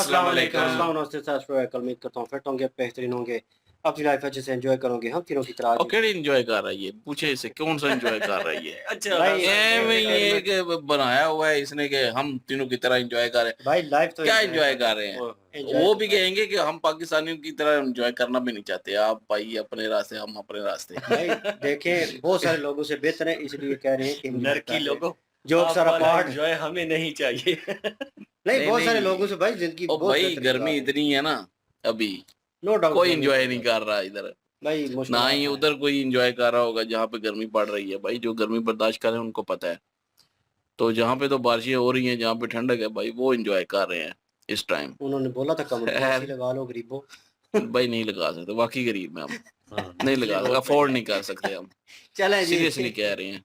अस्सलाम वालेकुम। अस्सलाम वालेकुम। उम्मीद करता हूँ फिट होंगे, बेहतरीन होंगे, अपनी लाइफ अच्छे से एंजॉय करोगे। हम तीनों की तरह आज केड़ी एंजॉय कर रही है? पूछे इसे कौन सा एंजॉय कर रही है? अच्छा भाई, एਵੇਂ ही ये कि बनाया हुआ है इसने कि हम तीनों की तरह एंजॉय कर रहे हैं। भाई लाइफ तो क्या एंजॉय कर रहे हैं? enjoy वो तो भी भाई। कहेंगे कि हम पाकिस्तानियों की तरह एंजॉय करना भी नहीं चाहते। आप भाई अपने रास्ते, हम अपने रास्ते। भाई देखें, बहुत सारे लोगों से बेहतर है, इसलिए कह रहे हैं कि हम लड़की लोगों जो आप सारा वाला पार्ट एंजॉय हमें नहीं चाहिए। नहीं, बहुत सारे लोगों से भाई जिंदगी ओ बहुत भाई बेहतरीन गर्मी जा रही इतनी है ना अभी, है। नो डाउट कोई एंजॉय नहीं कर रहा इधर, भाई, मुश्किल ना ही उधर कोई एंजॉय कर रहा होगा जहाँ पे गर्मी पड़ रही है। भाई जो गर्मी बर्दाश्त कर रहे हैं उनको पता है। तो जहाँ पे तो बारिशें हो रही हैं, जहाँ पे ठंडक है भाई, वो एंजॉय कर रहे हैं इस टाइम। उन्होंने बोला था कमर फांसी लगा लो गरीबों। भाई नहीं लगा सकते, वाकई गरीब में हम नहीं लगा ये सकते, बहुत अफोर्ड बढ़िया नहीं कर सकते हम। चले जी। सीरियसली कह रहे हैं।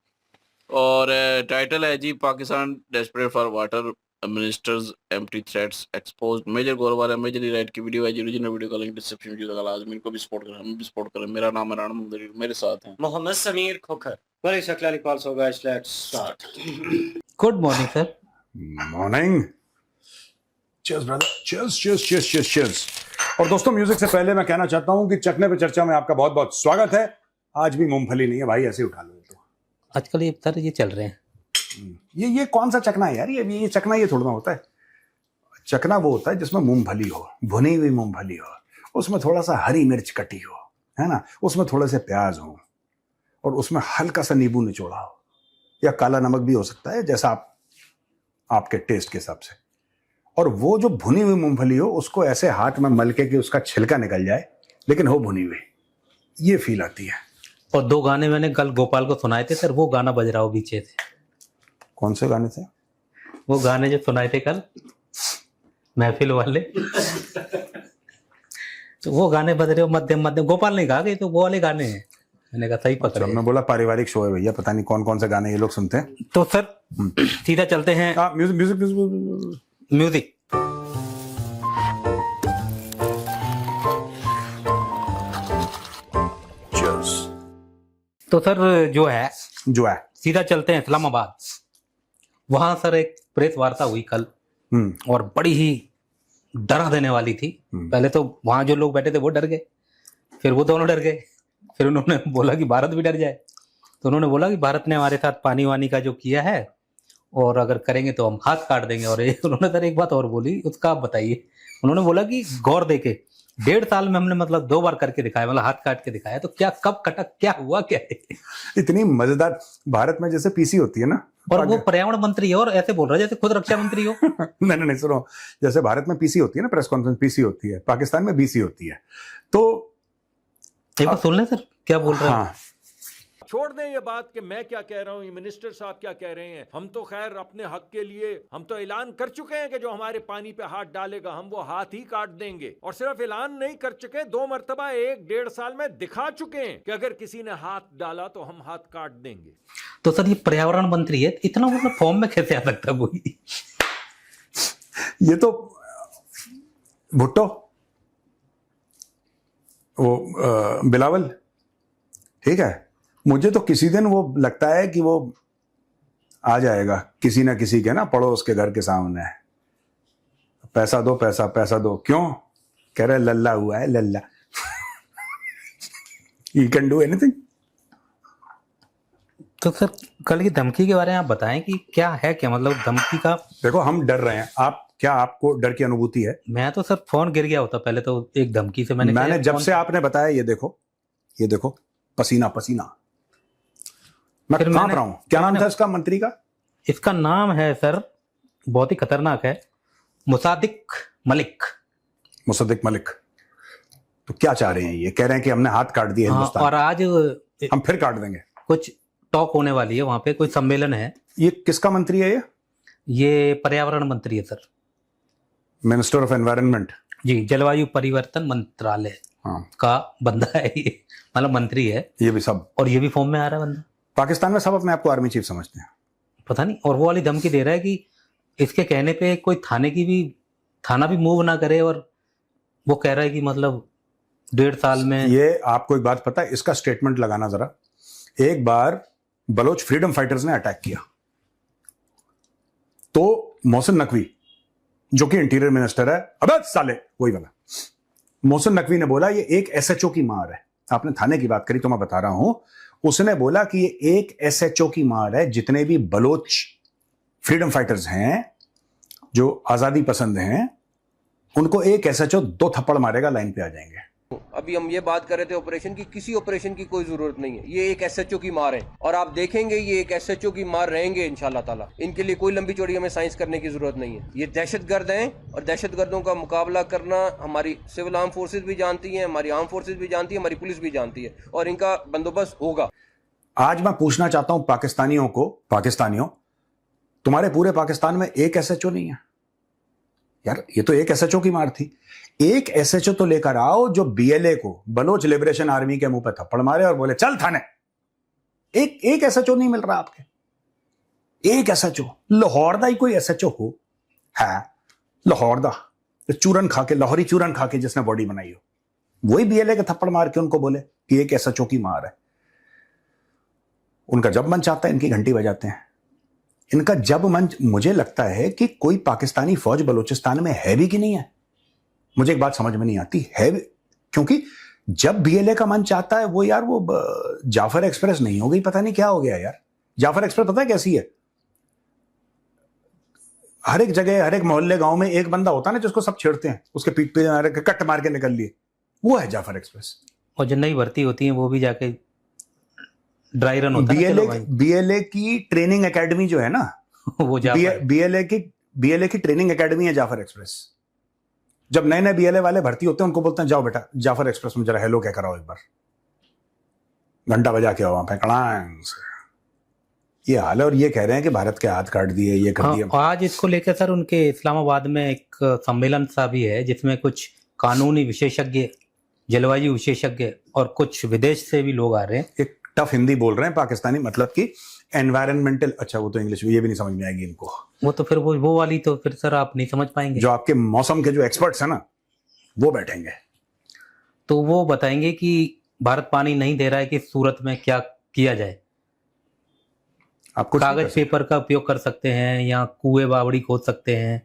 और टाइटल है जी, Pakistan desperate for water, ministers empty threats exposed. Major गोलवार है, मेजर राइट की वीडियो है जी। ओरिजिनल वीडियो का लिंक डिस्क्रिप्शन में दिया, लाजमी इनको भी सपोर्ट करें, हम भी सपोर्ट करें। मेरा नाम है राणा मुंदरी, मेरे साथ हैं मोहम्मद समीर खोखर। वेरी सक्लानी कॉल्स होगा, let's start. Good morning sir. Morning. Cheers brother, cheers cheers cheers cheers cheers. और दोस्तों, म्यूजिक से पहले मैं कहना चाहता हूं कि चखने पे चर्चा में आपका बहुत बहुत स्वागत है। आज भी मूंगफली नहीं है भाई, ऐसे उठा लो तो। आजकल ये सर ये चल रहे हैं। ये कौन सा चखना है यार? ये चखना ये थोड़ा ना होता है। चखना वो होता है जिसमें मूंगफली हो, भुनी हुई मूंगफली हो, उसमें थोड़ा सा हरी मिर्च कटी हो, है ना, उसमें थोड़े से प्याज हो, और उसमें हल्का सा नींबू निचोड़ा हो, या काला नमक भी हो सकता है, जैसा आपके टेस्ट के हिसाब से। और वो जो भुनी हुई मूंगफली हो, उसको ऐसे हाथ में मल के कि उसका छिलका निकल जाए, लेकिन हो भुनी हुई, ये फील आती है। और दो गाने मैंने कल गोपाल को सुनाए थे सर, वो गाना बज रहा हो पीछे से। कौन से गाने थे? वो गाने जो सुनाए थे कल महफिल वाले, तो वो गाने बज रहे हो मध्यम मध्यम। गोपाल ने कहा कि तो वो वाले गाने हैं। मैंने कहा सही पकड़े। मैं बोला पारिवारिक शो है भैया, पता नहीं कौन कौन से गाने ये लोग सुनते हैं। तो सर सीधा चलते हैं म्यूजिक म्यूजिक म्यूजिक म्यूजिक। तो सर जो है सीधा चलते हैं इस्लामाबाद। वहां सर एक प्रेस वार्ता हुई कल, और बड़ी ही डरा देने वाली थी। पहले तो वहां जो लोग बैठे थे वो डर गए, फिर वो दोनों डर गए, फिर उन्होंने बोला कि भारत भी डर जाए। तो उन्होंने बोला कि भारत ने हमारे साथ पानी वानी का जो किया है, और अगर करेंगे तो हम हाथ काट देंगे। और उन्होंने सर एक बात और बोली, उसका आप बताइए। उन्होंने बोला कि गौर देके 1.5 साल में हमने मतलब 2 बार करके दिखाया, मतलब हाथ काट के दिखाया, तो क्या कब कटा, क्या हुआ, क्या है? इतनी मजेदार। भारत में जैसे पीसी होती है ना, और वो पर्यावरण मंत्री है और ऐसे बोल रहा है जैसे खुद रक्षा मंत्री हो। मैंने नहीं सुनो, जैसे भारत में पीसी होती है ना, प्रेस कॉन्फ्रेंस पीसी होती है, पाकिस्तान में बीसी होती है। तो एक बार सुन लें सर क्या बोल रहे हैं। हाँ, छोड़ दें ये बात कि मैं क्या कह रहा हूं, ये मिनिस्टर साहब क्या कह रहे हैं। हम तो खैर अपने हक के लिए हम तो ऐलान कर चुके हैं कि जो हमारे पानी पे हाथ डालेगा हम वो हाथ ही काट देंगे। और सिर्फ ऐलान नहीं कर चुके, 2 मरतबा 1-1.5 साल में दिखा चुके हैं कि अगर किसी ने हाथ डाला तो हम हाथ काट देंगे। तो सर ये पर्यावरण मंत्री है, इतना मतलब फॉर्म में कैसे आ सकता कोई? ये तो भुट्टो, वो बिलावल, ठीक है। मुझे तो किसी दिन वो लगता है कि वो आ जाएगा किसी ना किसी के ना पड़ोस के घर के सामने, पैसा दो पैसा पैसा दो, क्यों कह रहे लल्ला हुआ है लल्ला। He can do anything। तो सर कल की धमकी के बारे में आप बताएं कि क्या है, क्या मतलब धमकी का? देखो हम डर रहे हैं, आपको डर की अनुभूति है? मैं तो सर फोन गिर गया होता पहले तो एक धमकी से। मैंने जब से आपने बताया, ये देखो पसीना पसीना, मैं कांप रहा हूं। क्या नाम था इसका मंत्री का? इसका नाम है सर, बहुत ही खतरनाक है, मुसादिक मलिक। मुसद्दिक मलिक। तो क्या चाह रहे हैं? ये कह रहे हैं कि हमने हाथ काट दिए हिंदुस्तान, और आज हम फिर काट देंगे। कुछ टॉक होने वाली है वहां पे, कोई सम्मेलन है। ये किसका मंत्री है? ये पर्यावरण मंत्री है सर, मिनिस्टर ऑफ एनवायरनमेंट। जी, जलवायु परिवर्तन मंत्रालय का बंदा है ये, मतलब मंत्री है ये भी सब, और ये भी फॉर्म में आ रहा है बंदा। पाकिस्तान में सब अपने आप को आर्मी चीफ समझते हैं, पता नहीं। और वो वाली धमकी दे रहा है कि इसके कहने पे कोई थाना भी मूव ना करे। और वो कह रहा है कि मतलब 1.5 साल में। ये आपको एक बात पता है, इसका स्टेटमेंट लगाना जरा। एक बार बलोच फ्रीडम फाइटर्स ने अटैक किया, तो मोहसिन नकवी जो कि इंटीरियर मिनिस्टर है, अबे साले वही वाला मोहसिन नकवी ने बोला ये एक एसएचओ की मार है। आपने थाने की बात करी तो मैं बता रहा हूं, उसने बोला कि ये एक एसएचओ की मार है। जितने भी बलोच फ्रीडम फाइटर्स हैं जो आजादी पसंद हैं, उनको एक एसएचओ 2 थप्पड़ मारेगा, लाइन पे आ जाएंगे। अभी हम ये बात कर रहे थे ऑपरेशन की, किसी ऑपरेशन की कोई जरूरत नहीं है, ये एक एसएचओ की मार है और आप देखेंगे ये एक एसएचओ की मार रहेंगे इंशाल्लाह ताला। इनके लिए कोई लंबी चौड़ी हमें साइंस करने की जरूरत नहीं है। ये दहशतगर्द हैं और दहशतगर्दों का मुकाबला करना हमारी सिविल आर्म फोर्सेज भी जानती हैं, हमारी आर्म फोर्सेज भी जानती है, हमारी पुलिस भी जानती है और इनका बंदोबस्त होगा। आज मैं पूछना चाहता हूं पाकिस्तानियों को, पाकिस्तानियों तुम्हारे पूरे पाकिस्तान में एक एसएचओ नहीं है यार। ये तो एक एसएचओ की मार थी। एक एसएचओ तो लेकर आओ जो बीएलए को, बलोच लिबरेशन आर्मी के मुंह पे थप्पड़ मारे और बोले चल थाने। एक एसएचओ नहीं मिल रहा आपके। एक एसएचओ, लाहौर दा ही कोई एसएचओ हो है, लाहौर दा चूरन खा के, लाहौरी चूरन खा के जिसने बॉडी बनाई हो, वही बीएलए के थप्पड़ मार के उनको बोले कि एक एसएचओ की मार है। उनका जब मन चाहता है इनकी घंटी बजाते हैं। इनका जब मन, मुझे लगता है कि कोई पाकिस्तानी फौज बलूचिस्तान में है भी कि नहीं है। मुझे एक बात समझ में नहीं आती है, क्योंकि जब बीएलए का मन चाहता है वो यार वो जाफर एक्सप्रेस नहीं हो गई, पता नहीं क्या हो गया यार। जाफर एक्सप्रेस पता है कैसी है? हर एक जगह, हर एक मोहल्ले गांव में एक बंदा होता है ना जिसको सब छेड़ते हैं, उसके पीठ पे कट मार के निकल लिए, वो है जाफर एक्सप्रेस। और जो नई भर्ती होती है वो भी जाके ड्राई रन होता है। बीएलए की ट्रेनिंग एकेडमी जो है ना, वो बीएलए की ट्रेनिंग एकेडमी है जाफर एक्सप्रेस। जब नए नए बीएलए वाले भर्ती होते हैं उनको बोलते हैं जाओ बेटा जाफर एक्सप्रेस में जरा हेलो क्या कराओ, एक बार घंटा बजा के आओ वहां पे कड़ांग से। ये हाल है और ये कह रहे हैं कि भारत के हाथ काट दिए, ये कर दिए। आज इसको लेकर सर उनके इस्लामाबाद में एक सम्मेलन सा भी है जिसमें कुछ कानूनी विशेषज्ञ, जलवायु विशेषज्ञ और कुछ विदेश से भी लोग आ रहे हैं। एक टफ हिंदी बोल रहे हैं पाकिस्तानी, मतलब कि एनवायरमेंटल, अच्छा वो तो इंग्लिश ये भी नहीं समझ में आएगी इनको। वो तो फिर वो वाली तो फिर सर आप नहीं समझ पाएंगे। जो आपके मौसम के जो एक्सपर्ट्स हैं ना वो बैठेंगे तो वो बताएंगे कि भारत पानी नहीं दे रहा है कि सूरत में क्या किया जाए। आप कुछ कागज पेपर का उपयोग कर सकते हैं या कुएं बावड़ी खोद सकते हैं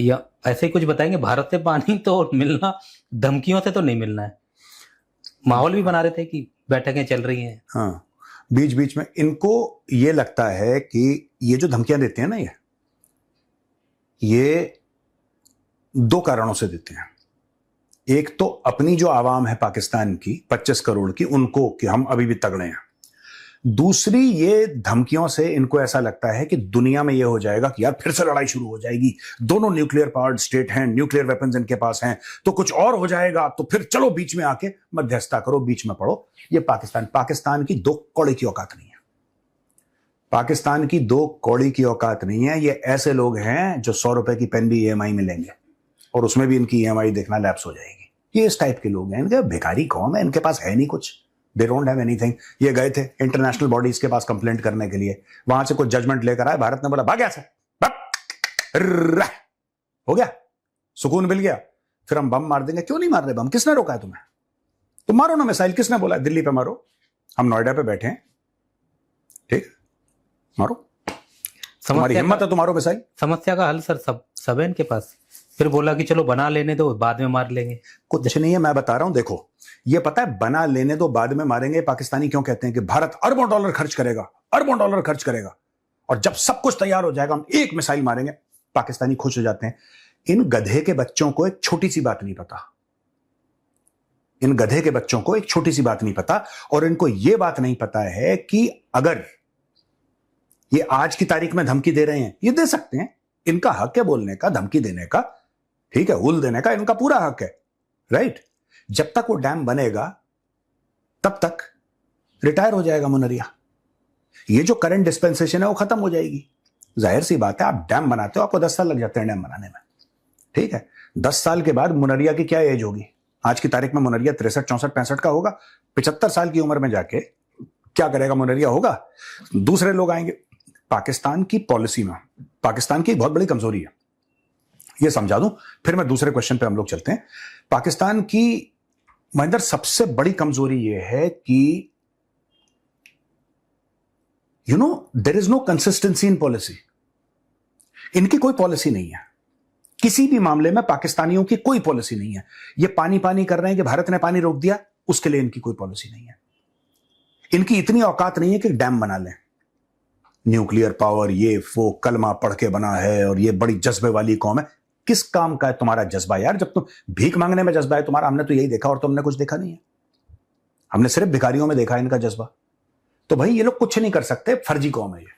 या ऐसे कुछ बताएंगे। भारत से पानी तो मिलना, धमकियों से तो नहीं मिलना है। माहौल भी बना रहे थे कि बैठकें चल रही हैं। हाँ, बीच बीच में इनको ये लगता है कि ये जो धमकियां देते हैं ना, ये 2 कारणों से देते हैं। एक तो अपनी जो आवाम है पाकिस्तान की 25 करोड़ की, उनको कि हम अभी भी तगड़े हैं। दूसरी, ये धमकियों से इनको ऐसा लगता है कि दुनिया में ये हो जाएगा कि यार फिर से लड़ाई शुरू हो जाएगी, दोनों न्यूक्लियर पावर्ड स्टेट हैं, न्यूक्लियर वेपन्स इनके पास हैं, तो कुछ और हो जाएगा, तो फिर चलो बीच में आके मध्यस्थता करो, बीच में पड़ो। ये पाकिस्तान की 2 कौड़ी की औकात नहीं है। पाकिस्तान की 2 कौड़ी की औकात नहीं है। ये ऐसे लोग हैं जो 100 रुपए की पेन भी ईएमआई में लेंगे और उसमें भी इनकी ईएमआई देखना लैप्स हो जाएगी। ये इस टाइप के लोग हैं। इनके भिखारी कौन है, इनके पास है नहीं कुछ, दे डोंट हैव एनीथिंग। ये गए थे इंटरनेशनल बॉडीज के पास कंप्लेंट करने के लिए, वहां से कुछ जजमेंट लेकर आए, भारत ने बोला भाग गया से, हो गया, सुकून मिल गया, फिर हम बम मार देंगे। क्यों नहीं मार रहे बम? किसने रोका है तुम्हें? तुम मारो ना मिसाइल, किसने बोला दिल्ली पे मारो? हम नोएडा पे बैठे हैं, ठीक, मारो, तुम्हारी हिम्मत है तुम्हारो मिसाइल। समस्या का हल सर सब है इनके पास। फिर बोला कि चलो बना लेने दो, बाद में मार लेंगे। कुछ नहीं है, मैं बता रहा हूं, देखो ये पता है बना लेने दो बाद में मारेंगे। पाकिस्तानी क्यों कहते हैं कि भारत अरबों डॉलर खर्च करेगा, अरबों डॉलर खर्च करेगा, और जब सब कुछ तैयार हो जाएगा हम एक मिसाइल मारेंगे। पाकिस्तानी खुश हो जाते हैं। इन गधे के बच्चों को एक छोटी सी बात नहीं पता, इन गधे के बच्चों को एक छोटी सी बात नहीं पता, और इनको यह बात नहीं पता है कि अगर ये आज की तारीख में धमकी दे रहे हैं, ये दे सकते हैं, इनका हक है बोलने का, धमकी देने का, ठीक है, हुल देने का इनका पूरा हक है, राइट। जब तक वो डैम बनेगा तब तक रिटायर हो जाएगा मुनरिया। ये जो करंट डिस्पेंसेशन है वो खत्म हो जाएगी। जाहिर सी बात है, आप डैम बनाते हो, आपको 10 साल लग जाते हैं डैम बनाने में, ठीक है। 10 साल के बाद मुनरिया की क्या एज होगी? आज की तारीख में मुनरिया 63, 64, 65 का होगा। 75 साल की उम्र में जाके क्या करेगा मुनरिया? होगा, दूसरे लोग आएंगे। पाकिस्तान की पॉलिसी में पाकिस्तान की एक बहुत बड़ी कमजोरी है, ये समझा दूं, फिर मैं दूसरे क्वेश्चन पे हम लोग चलते हैं। पाकिस्तान की महेंद्र सबसे बड़ी कमजोरी ये है कि there is no consistency in policy. इनकी कोई पॉलिसी नहीं है। किसी भी मामले में पाकिस्तानियों की कोई पॉलिसी नहीं है। ये पानी पानी कर रहे हैं कि भारत ने पानी रोक दिया, उसके लिए इनकी कोई पॉलिसी नहीं है। इनकी इतनी औकात नहीं है कि डैम बना लें, न्यूक्लियर पावर, ये वो कलमा पढ़ के बना है और ये बड़ी जज्बे वाली कौम है। किस काम का है तुम्हारा जज्बा यार? जब तुम भीख मांगने में जज्बा है तुम्हारा, हमने तो यही देखा और तुमने कुछ देखा नहीं है। हमने सिर्फ भिखारियों में देखा है इनका जज्बा। तो भाई ये लोग कुछ नहीं कर सकते, फर्जी कौम है ये।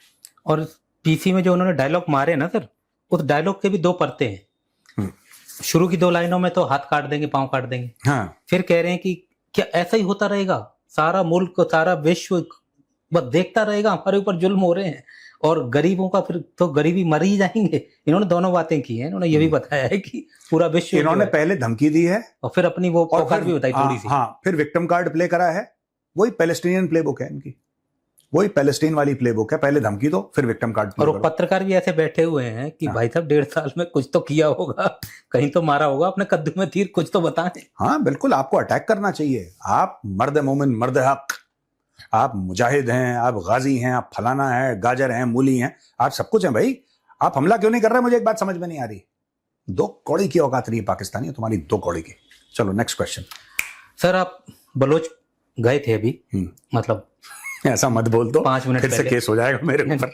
और पीसी में जो उन्होंने डायलॉग मारे ना सर, उस डायलॉग के भी दो परतें हैं। शुरू की 2 लाइनों में तो हाथ काट देंगे, पांव काट देंगे। हाँ, फिर कह रहे हैं कि क्या ऐसा ही होता रहेगा, सारा मुल्क सारा विश्व बस देखता रहेगा हमारे ऊपर जुल्म हो रहे हैं और गरीबों का फिर तो गरीबी मर ही जाएंगे। इन्होंने दोनों बातें की हैं। इन्होंने ये भी बताया है कि पूरा विश्व इन्होंने पहले धमकी दी है और फिर अपनी वो और औकात भी बताई थोड़ी सी। हाँ, फिर विक्टिम कार्ड प्ले करा है। वही पैलेस्टीनियन प्लेबुक है इनकी, वही पैलेस्टीन वाली प्लेबुक है। पहले धमकी दो, फिर विक्टिम कार्ड प्ले और वो करो। पत्रकार भी ऐसे बैठे हुए हैं कि हाँ। भाई साहब 1.5 साल में कुछ तो किया होगा, कहीं तो मारा होगा अपने कद्दू में तीर, कुछ तो बताएं। हाँ बिल्कुल, आपको अटैक करना चाहिए। आप मर्द मोमिन, मर्द हक, आप मुजाहिद हैं, आप गाजी हैं, आप फलाना है, गाजर हैं, मूली हैं, आप सब कुछ हैं भाई। आप हमला क्यों नहीं कर रहे? मुझे एक बात समझ में नहीं आ रही। 2 कौड़ी की औकात रही है पाकिस्तानी तुम्हारी, 2 कौड़ी की। चलो नेक्स्ट क्वेश्चन। सर आप बलोच गए थे अभी, मतलब ऐसा मत बोल दो, 5 मिनट फिर से पहले। केस हो जाएगा मेरे ऊपर।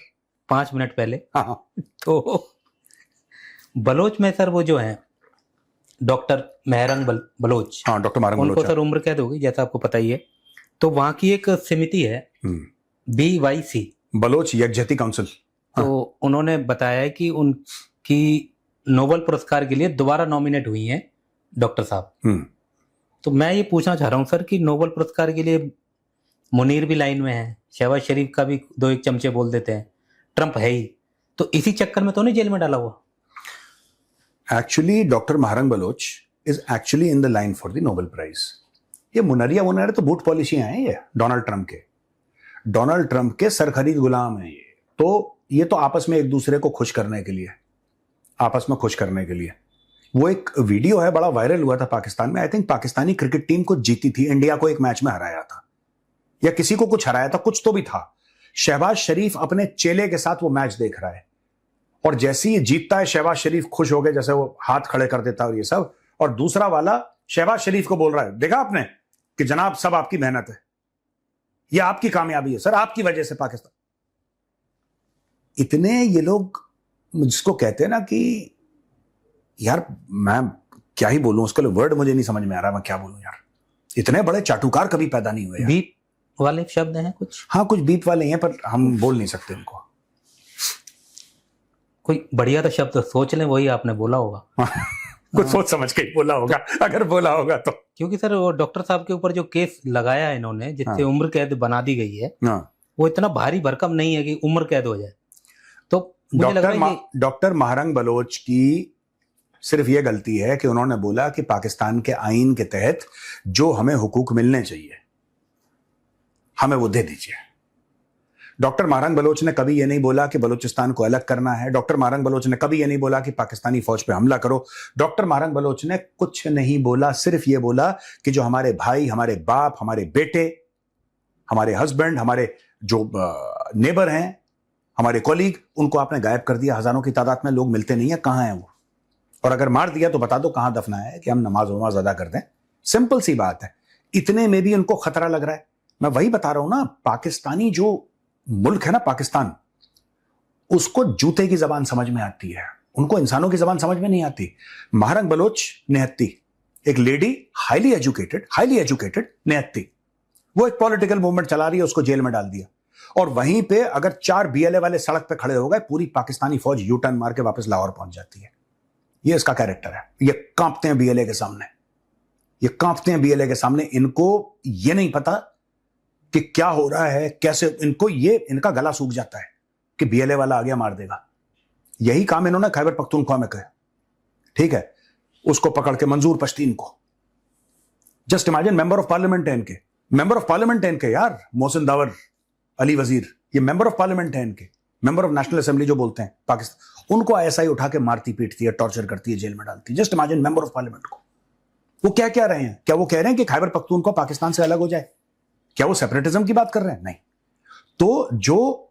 5 मिनट पहले। हाँ, तो बलोच में सर वो जो है डॉक्टर महरंग बलोच, हाँ, डॉक्टर मारंग उनको बलोच। सर उम्र कैद हो गई जैसा आपको पता ही है। तो वहां की एक समिति है BYC, बलोच यकजहती काउंसिल। तो उन्होंने बताया है कि उनकी नोबेल पुरस्कार के लिए दोबारा नॉमिनेट हुई हैं डॉक्टर साहब। तो मैं ये पूछना चाह रहा हूँ सर कि नोबेल पुरस्कार के लिए मुनीर भी लाइन में है, शहबाज शरीफ का भी 2-1 चमचे बोल देते हैं, ट्रंप है ही, तो इसी चक्कर में तो नहीं जेल में डाला हुआ? Actually doctor Mahrang Baloch is actually in the line for the Nobel prize. ये मुनरिया तो बूट पॉलिशियां हैं ये डोनाल्ड ट्रंप के सर खरीद गुलाम हैं ये। तो ये तो आपस में एक दूसरे को खुश करने के लिए, वो एक वीडियो है, बड़ा वायरल हुआ था पाकिस्तान में। I think Pakistani cricket team को जीती थी, इंडिया को एक मैच में हराया था या किसी को कुछ हराया था, कुछ तो भी था। शहबाज शरीफ अपने चेले के साथ वो मैच देख रहा है और जैसे ही जीतता है शहबाज शरीफ खुश हो गए, जैसे वो हाथ खड़े कर देता है और ये सब, और दूसरा वाला शहबाज शरीफ को बोल रहा है, देखा आपने कि जनाब सब आपकी मेहनत है, ये आपकी कामयाबी है सर, आपकी वजह से पाकिस्तान। इतने ये लोग जिसको कहते हैं ना कि यार मैं क्या ही बोलूं, उसके लिए वर्ड मुझे नहीं समझ में आ रहा, मैं क्या बोलूं यार। इतने बड़े चाटुकार कभी पैदा नहीं हुए यार। बीप वाले शब्द हैं कुछ? हाँ, कुछ बीप वाले हैं पर हम बोल नहीं सकते उनको। कोई बढ़िया तो शब्द सोच लें, वही आपने बोला होगा। कुछ सोच समझ के ही बोला होगा, अगर बोला होगा तो। क्योंकि सर वो डॉक्टर साहब के ऊपर जो केस लगाया है इन्होंने, जिससे उम्र कैद बना दी गई है, वो इतना भारी भरकम नहीं है कि उम्र कैद हो जाए। तो मुझे लग रहा है डॉक्टर महरंग बलोच की सिर्फ ये गलती है कि उन्होंने बोला कि पाकिस्तान के आईन के तहत जो हमें हुकूक मिलने चाहिए हमें वो दे दीजिए। डॉक्टर महरंग बलोच ने कभी ये नहीं बोला कि बलूचिस्तान को अलग करना है। डॉक्टर महरंग बलोच ने कभी ये नहीं बोला कि पाकिस्तानी फौज पे हमला करो। डॉक्टर महरंग बलोच ने कुछ नहीं बोला, सिर्फ ये बोला कि जो हमारे भाई, हमारे बाप, हमारे बेटे, हमारे हस्बैंड, हमारे जो नेबर हैं, हमारे कॉलीग, उनको आपने गायब कर दिया। हजारों की तादाद में लोग मिलते नहीं है, कहां है वो? और अगर मार दिया तो बता दो कहां दफनाया है कि हम नमाज वमाज अदा कर दें। सिंपल सी बात है। इतने में भी उनको खतरा लग रहा है। मैं वही बता रहा हूं ना, पाकिस्तानी जो मुल्क है ना पाकिस्तान, उसको जूते की जबान समझ में आती है, उनको इंसानों की जबान समझ में नहीं आती। महरंग बलोच नेहत्ती, एक लेडी, हाईली एजुकेटेड नेहत्ती, वो एक पॉलिटिकल मूवमेंट चला रही है, उसको जेल में डाल दिया। और वहीं पे अगर 4 BLA वाले सड़क पे खड़े हो गए, पूरी पाकिस्तानी फौज यू टर्न मार के वापस लाहौर पहुंच जाती है। ये इसका कैरेक्टर है। ये कांपते हैं BLA के सामने, ये कांपते हैं BLA के सामने। इनको ये नहीं पता कि क्या हो रहा है, कैसे, इनको ये, इनका गला सूख जाता है कि BLA वाला आ गया मार देगा। यही काम इन्होंने खैबर पख्तूनख्वा में किया, ठीक है, उसको पकड़ के मंजूर पश्तीन को। Just imagine, member of parliament है इनके, मेंबर ऑफ पार्लियामेंट है इनके यार, मोहसिन दावर अली वजीर, ये मेंबर ऑफ पार्लियामेंट है इनके, मेंबर ऑफ नेशनल असेंबली जो बोलते हैं पाकिस्तान, उनको ISI उठा के मारती पीटती है, टॉर्चर करती है, जेल में डालती है। Just imagine member of parliament को। वो क्या कह रहे हैं? क्या वो कह रहे हैं कि खैबर पख्तूनख्वा पाकिस्तान से अलग हो जाए? क्या वो सेपरेटिज्म की बात कर रहे हैं? नहीं। तो जो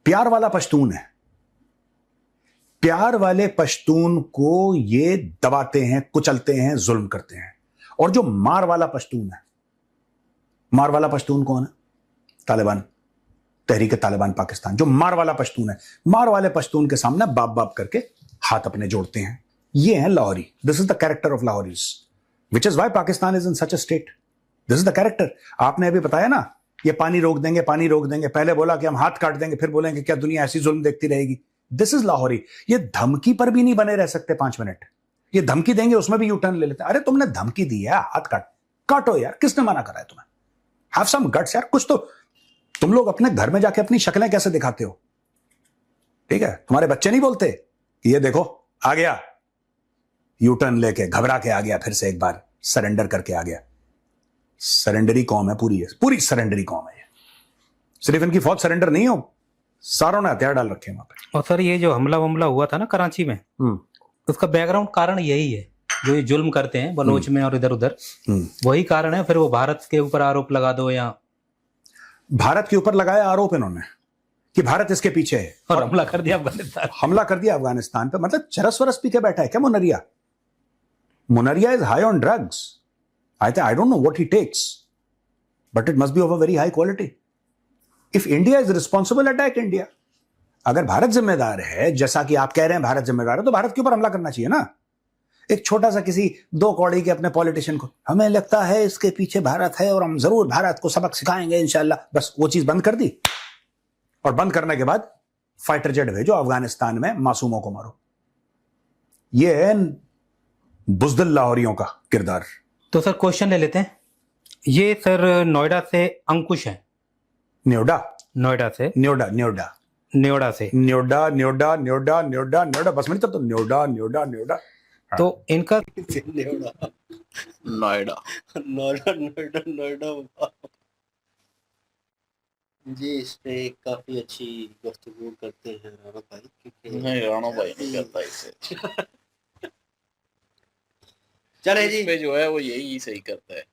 प्यार वाला पश्तून है, प्यार वाले पश्तून को ये दबाते हैं, कुचलते हैं, जुल्म करते हैं। और जो मार वाला पश्तून है, मार वाला पश्तून कौन है? तालिबान, तहरीक तालिबान पाकिस्तान। जो मार वाला पश्तून है, मार वाले पश्तून के सामने बाप बाप करके हाथ अपने जोड़ते हैं। ये है Lahori. This is the character of Lahoris, which is why Pakistan is in such a state. This is the character. आपने अभी बताया ना, ये पानी रोक देंगे, पानी रोक देंगे, पहले बोला कि हम हाथ काट देंगे, फिर बोलेंगे क्या दुनिया ऐसी जुल्म देखती रहेगी। This is Lahori. ये धमकी पर भी नहीं बने रह सकते 5 मिनट। ये धमकी देंगे, उसमें भी यू टर्न ले लेते हैं। अरे तुमने धमकी दी है, हाथ काटो यार, किसने मना करा है तुम्हें? हैव सम गट्स यार, कुछ तो। तुम लोग अपने घर में जाके अपनी शक्लें कैसे दिखाते हो? ठीक है, तुम्हारे बच्चे नहीं बोलते कि ये देखो आ गया, यू टर्न लेके घबरा के आ गया, फिर से एक बार सरेंडर करके आ गया। सरेंडरी कौम है, पूरी सरेंडरी कौम है। सिर्फ इनकी फौज सरेंडर नहीं हो, सारों ने हथियार डाल रखे हैं वहां पे। और सर ये जो हमला हुआ था ना कराची में, उसका बैकग्राउंड कारण यही है, जो ये जुल्म करते हैं बलोच में और इधर उधर, वही कारण है। फिर वो भारत के ऊपर आरोप लगा दो, या भारत के ऊपर लगाया आरोप इन्होंने कि भारत इसके पीछे है, और हमला कर दिया अफगानिस्तान। हमला कर दिया अफगानिस्तान पे। मतलब चरस वरस पी के बैठा है क्या मुनरिया? मुनरिया is high on drugs. I don't know what he takes, but it must be of a very high quality. If India is responsible, attack India. अगर भारत जिम्मेदार है, जैसा कि आप कह रहे हैं भारत जिम्मेदार है, तो भारत के ऊपर हमला करना चाहिए ना। एक छोटा सा किसी 2 कौड़ी के अपने पॉलिटिशियन को, हमें लगता है इसके पीछे भारत है और हम जरूर भारत को सबक सिखाएंगे इंशाल्लाह, बस वो चीज बंद कर दी। और बंद करने के बाद फाइटर जेट भेजो अफगानिस्तान में, मासूमों को मारो। ये है बुज़दिल लाहौरियों का किरदार। तो सर क्वेश्चन ले लेते हैं। ये सर नोएडा से अंकुश है। न्योडा नोएडा से, न्योडा न्योडा से। बस मिनट तो न्योडा। तो इनका नोएडा। नोएडा जी, इस पे काफी अच्छी गुफ्तगू करते हैं राणा भाई, क्योंकि नहीं, राणा भाई नहीं करता इसे। चले जी, इसमें जो है वो यही सही करता है।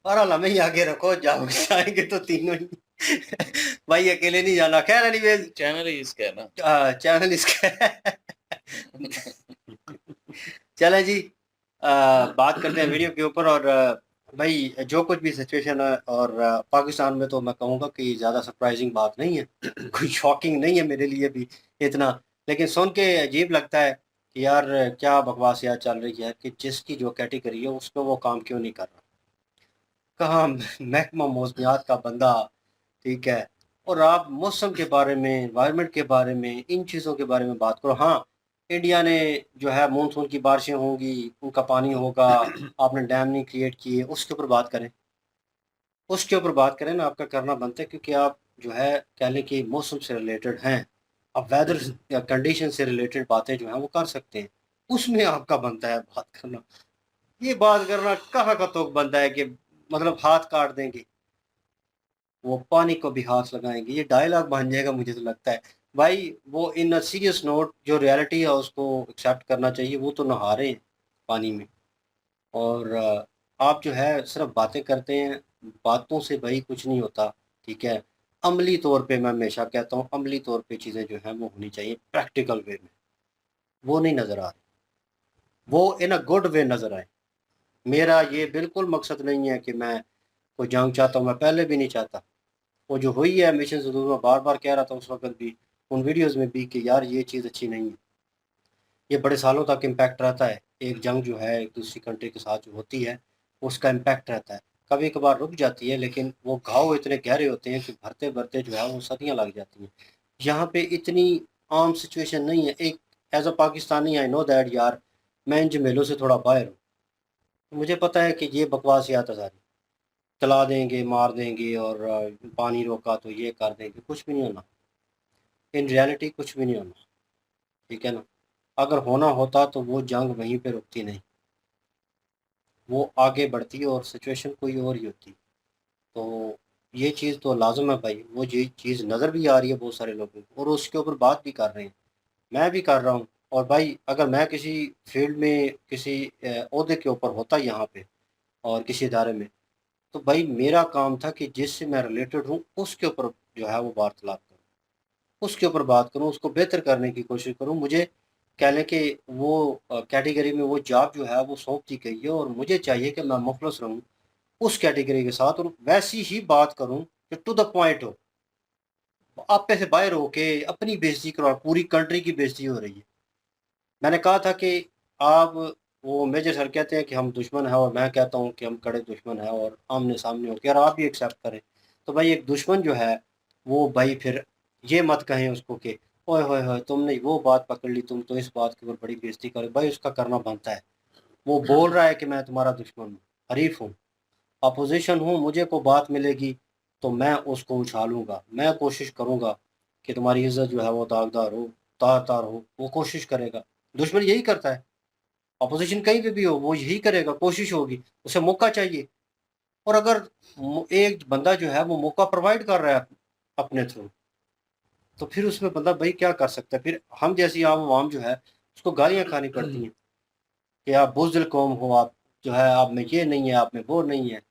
और अल्लाह में ही आगे रखो, जाएंगे तो तीनों ही। भाई अकेले नहीं जाना। खैर एनीवेज, चैनल ही इसका है ना। चैनल इसका। चले जी, बात करते हैं वीडियो के ऊपर। और भाई जो कुछ भी सिचुएशन है, और पाकिस्तान में तो मैं कहूँगा कि ज़्यादा सरप्राइजिंग बात नहीं है, कोई शॉकिंग नहीं है मेरे लिए भी इतना, लेकिन सुन के अजीब लगता है कि यार क्या बकवास यार चल रही है कि जिसकी जो कैटेगरी है उस पर वो काम क्यों नहीं कर रहा। कहाँ महकमा मौसमियात का बंदा, ठीक है, और आप मौसम के बारे में, एनवायरनमेंट के बारे में, इन चीज़ों के बारे में बात करो। हाँ, इंडिया ने जो है मानसून की बारिशें होंगी, उनका पानी होगा, आपने डैम नहीं क्रिएट किए, उसके ऊपर बात करें, उसके ऊपर बात करें ना, आपका करना बनता है, क्योंकि आप जो है कह लें कि मौसम से रिलेटेड हैं, आप वेदर या कंडीशन से रिलेटेड बातें जो हैं वो कर सकते हैं, उसमें आपका बनता है बात करना। ये बात करना कहाँ का तो बनता है कि मतलब हाथ काट देंगे, वो पानी को भी हाथ लगाएंगे, ये डायलॉग बन जाएगा मुझे तो लगता है। भाई वो इन अ सीरियस नोट, जो रियलिटी है उसको एक्सेप्ट करना चाहिए। वो तो नहा रहे हैं पानी में, और आप जो है सिर्फ बातें करते हैं, बातों से भाई कुछ नहीं होता, ठीक है। अमली तौर पे मैं हमेशा कहता हूँ, अमली तौर पे चीज़ें जो हैं वो होनी चाहिए प्रैक्टिकल वे में, वो नहीं नज़र आ रही, वो इन अ गुड वे नज़र आए। मेरा ये बिल्कुल मकसद नहीं है कि मैं कोई जंग चाहता हूँ, मैं पहले भी नहीं चाहता। वो जो हुई है मिशन सिंदूर में, बार बार कह रहा था उस वक्त भी, उन वीडियोस में भी, कि यार ये चीज़ अच्छी नहीं है। ये बड़े सालों तक इम्पैक्ट रहता है, एक जंग जो है एक दूसरी कंट्री के साथ जो होती है उसका इम्पैक्ट रहता है। कभी कभार रुक जाती है, लेकिन वो घाव इतने गहरे होते हैं कि भरते भरते जो है वो सदियाँ लग जाती हैं। यहाँ पे इतनी आम सिचुएशन नहीं है। एक as a Pakistani I know that यार, मैं इन झमेलों से थोड़ा बाहर हूँ, तो मुझे पता है कि ये बकवासियात है सारी, चला देंगे, मार देंगे, और पानी रोका तो ये कर देंगे, कुछ भी नहीं होना। इन रियलिटी कुछ भी नहीं होना, ठीक है ना। अगर होना होता तो वो जंग वहीं पे रुकती नहीं, वो आगे बढ़ती और सिचुएशन कोई और ही होती। तो ये चीज़ तो लाजम है भाई, वो ये चीज़ नज़र भी आ रही है बहुत सारे लोगों को, और उसके ऊपर बात भी कर रहे हैं, मैं भी कर रहा हूँ। और भाई अगर मैं किसी फील्ड में किसी ओहदे के ऊपर होता यहाँ पे और किसी इदारे में, तो भाई मेरा काम था कि जिससे मैं रिलेटेड हूँ उसके ऊपर जो है वो वार्तालाप करूँ। उसके ऊपर बात करूं, उसको बेहतर करने की कोशिश करूं। मुझे कह लें कि वो कैटेगरी में वो जॉब जो है वो सौंप दी गई है और मुझे चाहिए कि मैं मुखलस रहूं उस कैटेगरी के साथ और वैसी ही बात करूं कि टू द पॉइंट हो। आप पे से बाहर हो के अपनी बेइज्जती करो, पूरी कंट्री की बेइज्जती हो रही है। मैंने कहा था कि आप, वो मेजर सर कहते हैं कि हम दुश्मन हैं और मैं कहता हूं कि हम कड़े दुश्मन हैं और आमने सामने हो के और आप भी एक्सेप्ट करें। तो भाई एक दुश्मन जो है वो भाई फिर ये मत कहें उसको कि ओए होए होए तुमने वो बात पकड़ ली, तुम तो इस बात के ऊपर बड़ी बेइज्जती करे। भाई उसका करना बनता है। वो बोल रहा है कि मैं तुम्हारा दुश्मन हूँ, हरीफ हूँ, अपोजिशन हूँ, मुझे को बात मिलेगी तो मैं उसको उछालूंगा। मैं कोशिश करूंगा कि तुम्हारी इज्जत जो है वो दागदार हो, तार तार हो। वो कोशिश करेगा, दुश्मन यही करता है। अपोजिशन कहीं पे भी हो वो यही करेगा, कोशिश होगी, उसे मौका चाहिए। और अगर एक बंदा जो है वो मौका प्रोवाइड कर रहा है अपने थ्रू, तो फिर उसमें बंदा भाई क्या कर सकता है। फिर हम जैसी आम आवाम जो है उसको गालियां खानी पड़ती हैं कि आप बुज़दिल कौम हो, आप जो है आप में ये नहीं है, आप में वो नहीं है।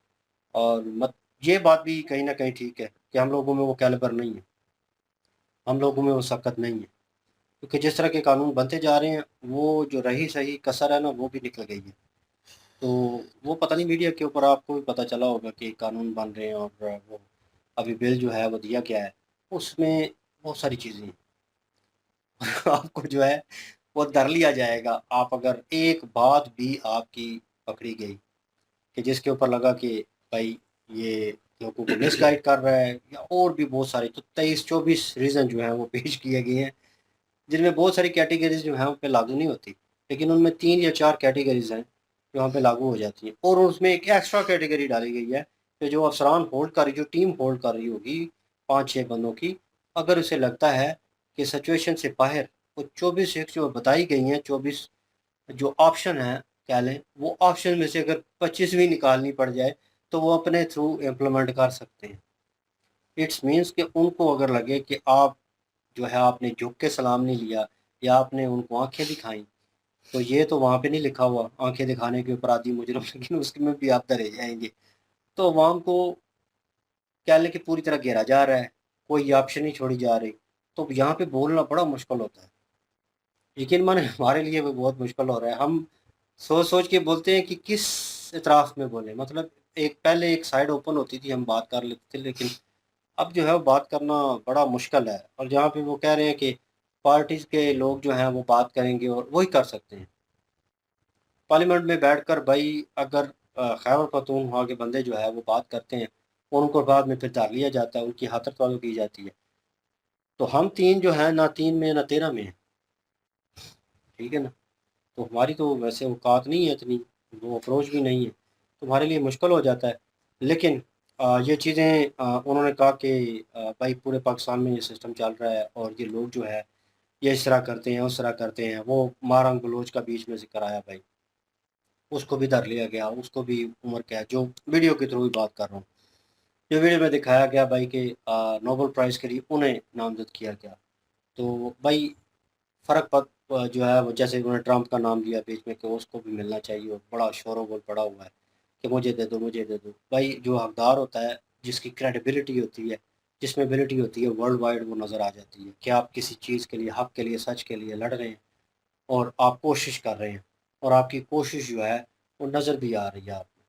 और मत, ये बात भी कहीं ना कहीं ठीक है कि हम लोगों में वो कैलिबर नहीं है, हम लोगों में वो सकत नहीं है। क्योंकि जिस तरह के कानून बनते जा रहे हैं वो जो रही सही कसर है ना वो भी निकल गई है। तो वो पता नहीं मीडिया के ऊपर आपको भी पता चला होगा कि कानून बन रहे हैं और वो अभी बिल जो है वो दिया गया है, उसमें बहुत सारी चीज़ें हैं। आपको जो है वो धर लिया जाएगा आप अगर एक बात भी आपकी पकड़ी गई कि जिसके ऊपर लगा कि भाई ये लोगों को मिसगाइड कर रहा है या और भी बहुत सारे, तो 23-24 रीज़न जो हैं वो पेश किए गए हैं जिनमें बहुत सारी कैटेगरीज जो हैं उन पे लागू नहीं होती, लेकिन उनमें 3 या 4 कैटेगरीज हैं जो वहाँ पे लागू हो जाती हैं। और उसमें एक एक्स्ट्रा कैटेगरी डाली गई है कि जो अफसरान होल्ड कर रही, जो टीम होल्ड कर रही होगी 5-6 बंदों की, अगर उसे लगता है कि सिचुएशन से बाहर वो 24 एक जो बताई गई हैं, 24 जो ऑप्शन हैं कह लें, वो ऑप्शन में से अगर 25 भी निकालनी पड़ जाए तो वो अपने थ्रू इम्प्लीमेंट कर सकते हैं। इट्स मीन्स कि उनको अगर लगे कि आप जो है आपने झुक के सलाम नहीं लिया या आपने उनको आंखें दिखाई, तो ये तो वहाँ पे नहीं लिखा हुआ आंखें दिखाने के अपराधी मुजरिम, लेकिन उसमें भी आप धरे जाएंगे। तो अवाम को कह लें कि पूरी तरह घेरा जा रहा है, कोई ऑप्शन नहीं छोड़ी जा रही। तो यहाँ पे बोलना बड़ा मुश्किल होता है, यकीन माने हमारे लिए भी बहुत मुश्किल हो रहा है। हम सोच सोच के बोलते हैं कि किस इतराफ़ में बोलें, मतलब एक पहले एक साइड ओपन होती थी, हम बात कर लेते थे, लेकिन अब जो है वो बात करना बड़ा मुश्किल है। और जहाँ पे वो कह रहे हैं कि पार्टीज़ के लोग जो हैं वो बात करेंगे और वही कर सकते हैं पार्लियामेंट में बैठकर। भाई अगर खैबर पख्तूनख्वा के बंदे जो है वो बात करते हैं और उनको बाद में फिर धर लिया जाता है, उनकी खातर की जाती है। तो हम तीन जो है ना 3 में ना 13 में है, ठीक है ना। तो हमारी तो वैसे औकात नहीं है इतनी, वो अप्रोच भी नहीं है, तो हमारे लिए मुश्किल हो जाता है। लेकिन ये चीज़ें उन्होंने कहा कि भाई पूरे पाकिस्तान में ये सिस्टम चल रहा है और ये लोग जो है ये इस तरह करते हैं उस तरह करते हैं। वो मारंग बलोच का बीच में जिक्र आया भाई, उसको भी धर लिया गया, उसको भी उम्र कैद, जो वीडियो के थ्रू भी बात कर रहा हूँ। जो वीडियो में दिखाया गया भाई कि नोबेल प्राइज़ के लिए उन्हें नामजद किया गया। तो भाई फ़र्क जो है वो जैसे उन्होंने ट्रंप का नाम लिया बीच में कि उसको भी मिलना चाहिए और बड़ा शोर-गुल पड़ा हुआ है कि मुझे दे दो, मुझे दे दो। भाई जो हकदार होता है, जिसकी क्रेडिबिलिटी होती है, जिसमें एबिलिटी होती है, वर्ल्ड वाइड वो नज़र आ जाती है कि आप किसी चीज़ के लिए, हक़ के लिए, सच के लिए लड़ रहे हैं और आप कोशिश कर रहे हैं और आपकी कोशिश जो है वो नज़र भी आ रही है आप में।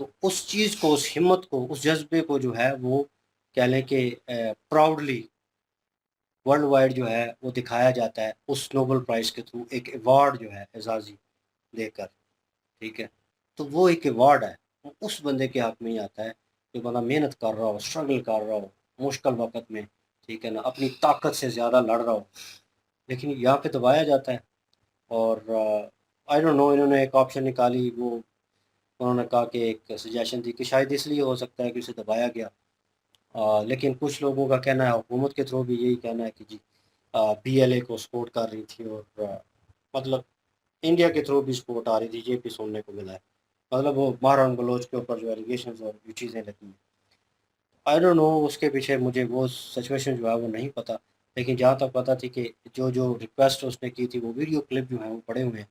तो उस चीज़ को, उस हिम्मत को, उस जज़्बे को जो है वो कह लें कि प्राउडली वर्ल्ड वाइड जो है वो दिखाया जाता है उस नोबेल प्राइज़ के थ्रू एक अवार्ड जो है एजाज़ी देकर, ठीक है। तो वो एक अवार्ड है, वो उस बंदे के हाथ में ही आता है जो बंदा मेहनत कर रहा हो, स्ट्रगल कर रहा हो मुश्किल वक़्त में, ठीक है ना, अपनी ताकत से ज़्यादा लड़ रहा हो, लेकिन यहाँ पे दबाया जाता है। और आई डोंट नो, इन्होंने एक ऑप्शन निकाली, वो उन्होंने कहा कि एक सजेशन दी कि शायद इसलिए हो सकता है कि उसे दबाया गया। लेकिन कुछ लोगों का कहना है, हुकूमत के थ्रू भी यही कहना है कि जी बीएलए को सपोर्ट कर रही थी और मतलब इंडिया के थ्रू भी सपोर्ट आ रही थी, ये भी सुनने को मिला है। मतलब वो मारवान बलोच के ऊपर जो एलिगेशंस और जो चीज़ें लगी हैं, आई डोंट नो उसके पीछे मुझे वो सिचुएशन जो है वो नहीं पता। लेकिन जहाँ तक पता थी कि जो जो रिक्वेस्ट उसने की थी वो वीडियो क्लिप जो है वो पड़े हुए हैं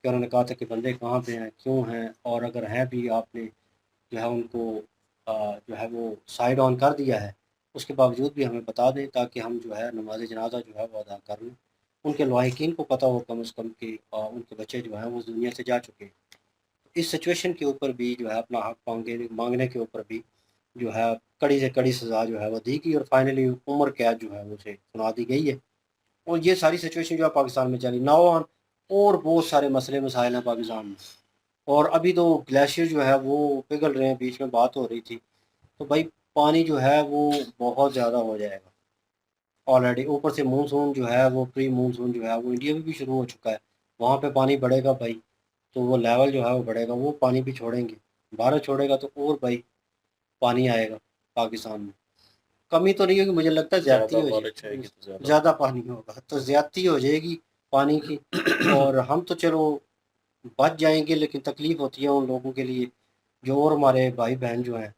कि उन्होंने कहा था कि बंदे कहाँ पे हैं, क्यों हैं, और अगर हैं भी आपने जो है उनको जो है वो साइड ऑन कर दिया है, उसके बावजूद भी हमें बता दें ताकि हम जो है नमाज जनाजा जो है वो अदा कर लें। उनके लायकीन को पता हो कम से कम कि उनके बच्चे जो हैं वो इस दुनिया से जा चुके हैं। इस सिचुएशन के ऊपर भी जो है अपना हक मांगने के ऊपर भी जो है कड़ी से कड़ी सज़ा जो है वो दी गई और फाइनली उम्र कैद जो है वो उसे सुना दी गई है। और ये सारी सिचुएशन जो है पाकिस्तान में चली नावान और बहुत सारे मसले मसाइल हैं पाकिस्तान में। और अभी तो ग्लेशियर जो है वो पिघल रहे हैं, बीच में बात हो रही थी। तो भाई पानी जो है वो बहुत ज़्यादा हो जाएगा ऑलरेडी। ऊपर से मानसून जो है वो प्री मानसून जो है वो इंडिया में भी शुरू हो चुका है। वहाँ पे पानी बढ़ेगा भाई, तो वो लेवल जो है वो बढ़ेगा, वो पानी भी छोड़ेंगे। भारत छोड़ेगा तो और भाई पानी आएगा पाकिस्तान में। कमी तो नहीं होगी, मुझे लगता है ज्यादती ज्यादा हो बारिश आएगी जाएगी, तो ज्यादा ज़्यादा पानी होगा तो ज्यादती हो जाएगी पानी की। और हम तो चलो बच जाएंगे, लेकिन तकलीफ होती है उन लोगों के लिए जो और हमारे भाई बहन जो हैं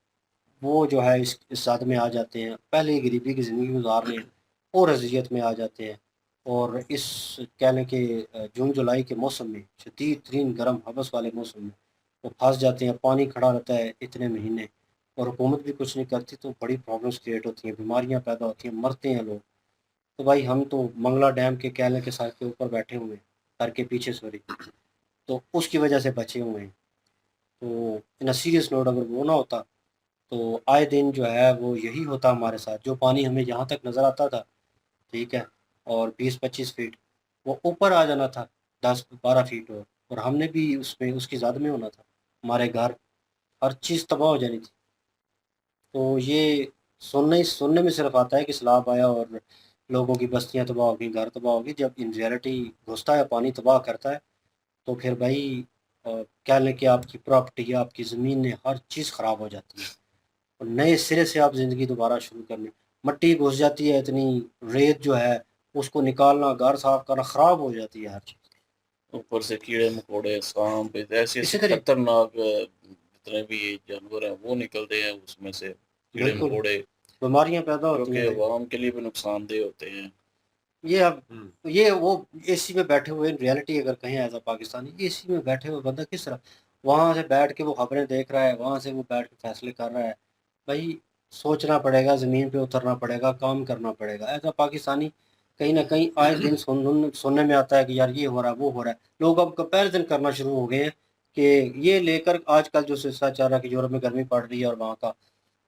वो जो है इस साथ में आ जाते हैं, पहले ही गरीबी की ज़िंदगी गुजार रहे हैं और अजियत में आ जाते हैं। और इस कह लें कि जून जुलाई के मौसम में, शदीद तरीन गर्म हवस वाले मौसम में वो फंस जाते हैं। पानी खड़ा रहता है इतने महीने और हुकूमत भी कुछ नहीं करती, तो बड़ी प्रॉब्लम्स क्रिएट होती हैं, बीमारियां पैदा होती हैं, मरते हैं लोग। तो भाई हम तो मंगला डैम के कह लें के साथ के ऊपर बैठे हुए हैं, घर के पीछे सॉरी, तो उसकी वजह से बचे हुए हैं। तो इन सीरियस नोट अगर वो ना होता तो आए दिन जो है वो यही होता हमारे साथ। जो पानी हमें यहाँ तक नज़र आता था, ठीक है, और 20-25 फीट वो ऊपर आ जाना था, 10-12 फीट और हमने भी उसमें उसकी ज़द में होना था। हमारे घर हर चीज़ तबाह हो जानी थी। तो ये सुनने में सिर्फ आता है कि सैलाब आया और लोगों की बस्तियां तबाह हो गई, घर तबाह हो गई। जब इन रियलिटी घुसता है, पानी तबाह करता है, तो फिर भाई क्या लें कि आपकी प्रॉपर्टी, आपकी ज़मीन, हर चीज़ ख़राब हो जाती है और नए सिरे से आप ज़िंदगी दोबारा शुरू करनी। मट्टी घुस जाती है इतनी, रेत जो है उसको निकालना, घर साफ करना, ख़राब हो जाती है हर चीज़। ऊपर से कीड़े मकोड़े सांप ऐसे ऐसे इसी तरह खतरनाक जितने भी जानवर हैं वो निकलते हैं उसमें से, कीड़े बिल्कुल मकोड़े, बीमारियां पैदा जो होती कि हैं भाई। अवाम के लिए भी नुकसानदेह होते हैं। ये अब ये वो एसी में बैठे हुए रियलिटी अगर कहें एज अ पाकिस्तानी, एसी में बैठे हुए बंदा किस तरह वहाँ से बैठ के वो खबरें देख रहा है, वहाँ से वो बैठ के फैसले कर रहा है। भाई सोचना पड़ेगा, ज़मीन पे उतरना पड़ेगा, काम करना पड़ेगा एज अ पाकिस्तानी। कहीं ना कहीं आए दिन सुनने में आता है कि यार ये हो रहा है, वो हो रहा है। लोग अब कंपैरिजन करना शुरू हो गए हैं कि ये लेकर आजकल जो सिलसिला चल रहा है कि यूरोप में गर्मी पड़ रही है और वहाँ का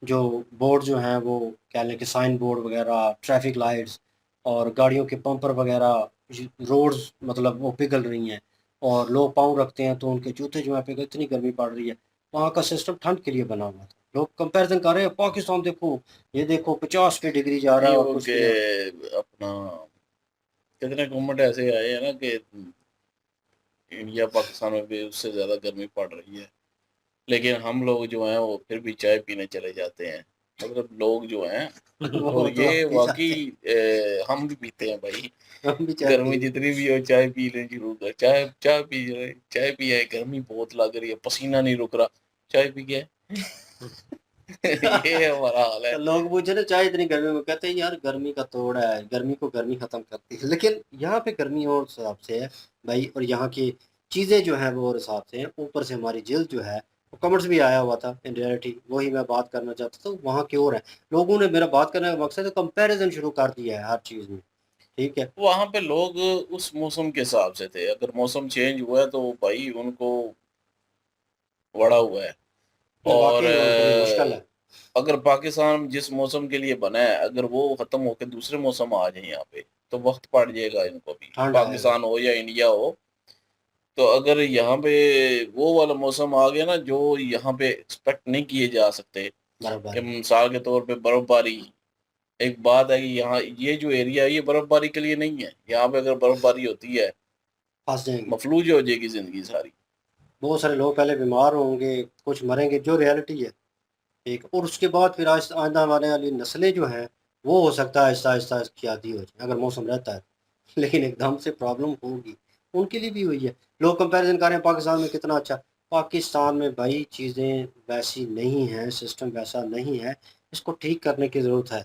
जो बोर्ड जो हैं वो कह लें कि साइन बोर्ड वगैरह, ट्रैफिक लाइट्स और गाड़ियों के पंपर वगैरह, रोड्स मतलब वो पिघल रही हैं और लोग पाँव रखते हैं तो उनके जूते जो हैं पिघल, इतनी गर्मी पड़ रही है। वहाँ का सिस्टम ठंड के लिए बना हुआ था। लोग कंपैरिजन कर रहे हैं, पाकिस्तान देखो, ये देखो 50 पे डिग्री जा रहा नहीं है और वो कुछ के नहीं हो रहा। अपना कितने गवर्नमेंट ऐसे आए हैं ना कि इंडिया पाकिस्तान में भी उससे ज्यादा गर्मी पड़ रही है, लेकिन हम लोग जो हैं वो फिर भी चाय पीने चले जाते हैं। मतलब लोग जो हैं, और वो तो ये आप नहीं वाकई चाहते, हम भी पीते हैं भाई। हम भी चाय गर्मी पी जितनी भी हो चाय पी लें जरूर कर, चाय चाय पी रहे, चाय पी है, गर्मी बहुत लग रही है, पसीना नहीं रुक रहा, चाय पी के ये हमारा हाल है। तो लोग पूछे ना चाय इतनी गर्मी में, कहते हैं यार गर्मी का तोड़ है, गर्मी को गर्मी खत्म करती है। लेकिन यहाँ पे गर्मी और हिसाब से है भाई, और यहाँ की चीज़ें जो हैं वो और हिसाब से हैं। ऊपर से हमारी जल्द जो है वो कमेंट्स भी आया हुआ था इन रियलिटी, वही मैं बात करना चाहता था। वहाँ की ओर है, लोगों ने मेरा बात करने का मकसद है कंपैरिजन शुरू कर दिया है हर चीज़ में, ठीक है। वहां पे लोग उस मौसम के हिसाब से थे, अगर मौसम चेंज हुआ है तो भाई उनको बड़ा हुआ है। ये और वाकई में उनके लिए मुश्किल है। अगर पाकिस्तान जिस मौसम के लिए बना है, अगर वो खत्म होकर दूसरे मौसम आ जाए यहाँ पे, तो वक्त पड़ जाएगा इनको भी, ठंड आएगा पाकिस्तान हो या इंडिया हो। तो अगर यहाँ पे वो वाला मौसम आ गया ना जो यहाँ पे एक्सपेक्ट नहीं किए जा सकते, कि बर्फबारी, मिसाल के तौर पे बर्फबारी, एक बात है कि यहाँ ये जो एरिया है ये बर्फबारी के लिए नहीं है। यहाँ पे अगर बर्फबारी होती है, फंस जाएंगे। मफलूज हो जाएगी जिंदगी सारी। बहुत सारे लोग पहले बीमार होंगे, कुछ मरेंगे, जो रियलिटी है, ठीक। और उसके बाद फिर आइंदा आने वाली नस्लें जो हैं वो हो सकता है आहिस्ता आहिस्ता इसकी आदी हो जाए अगर मौसम रहता है। लेकिन एकदम से प्रॉब्लम होगी, उनके लिए भी हुई है। लोग कंपैरिजन कर रहे हैं पाकिस्तान में कितना अच्छा। पाकिस्तान में भाई चीज़ें वैसी नहीं हैं, सिस्टम वैसा नहीं है, इसको ठीक करने की ज़रूरत है।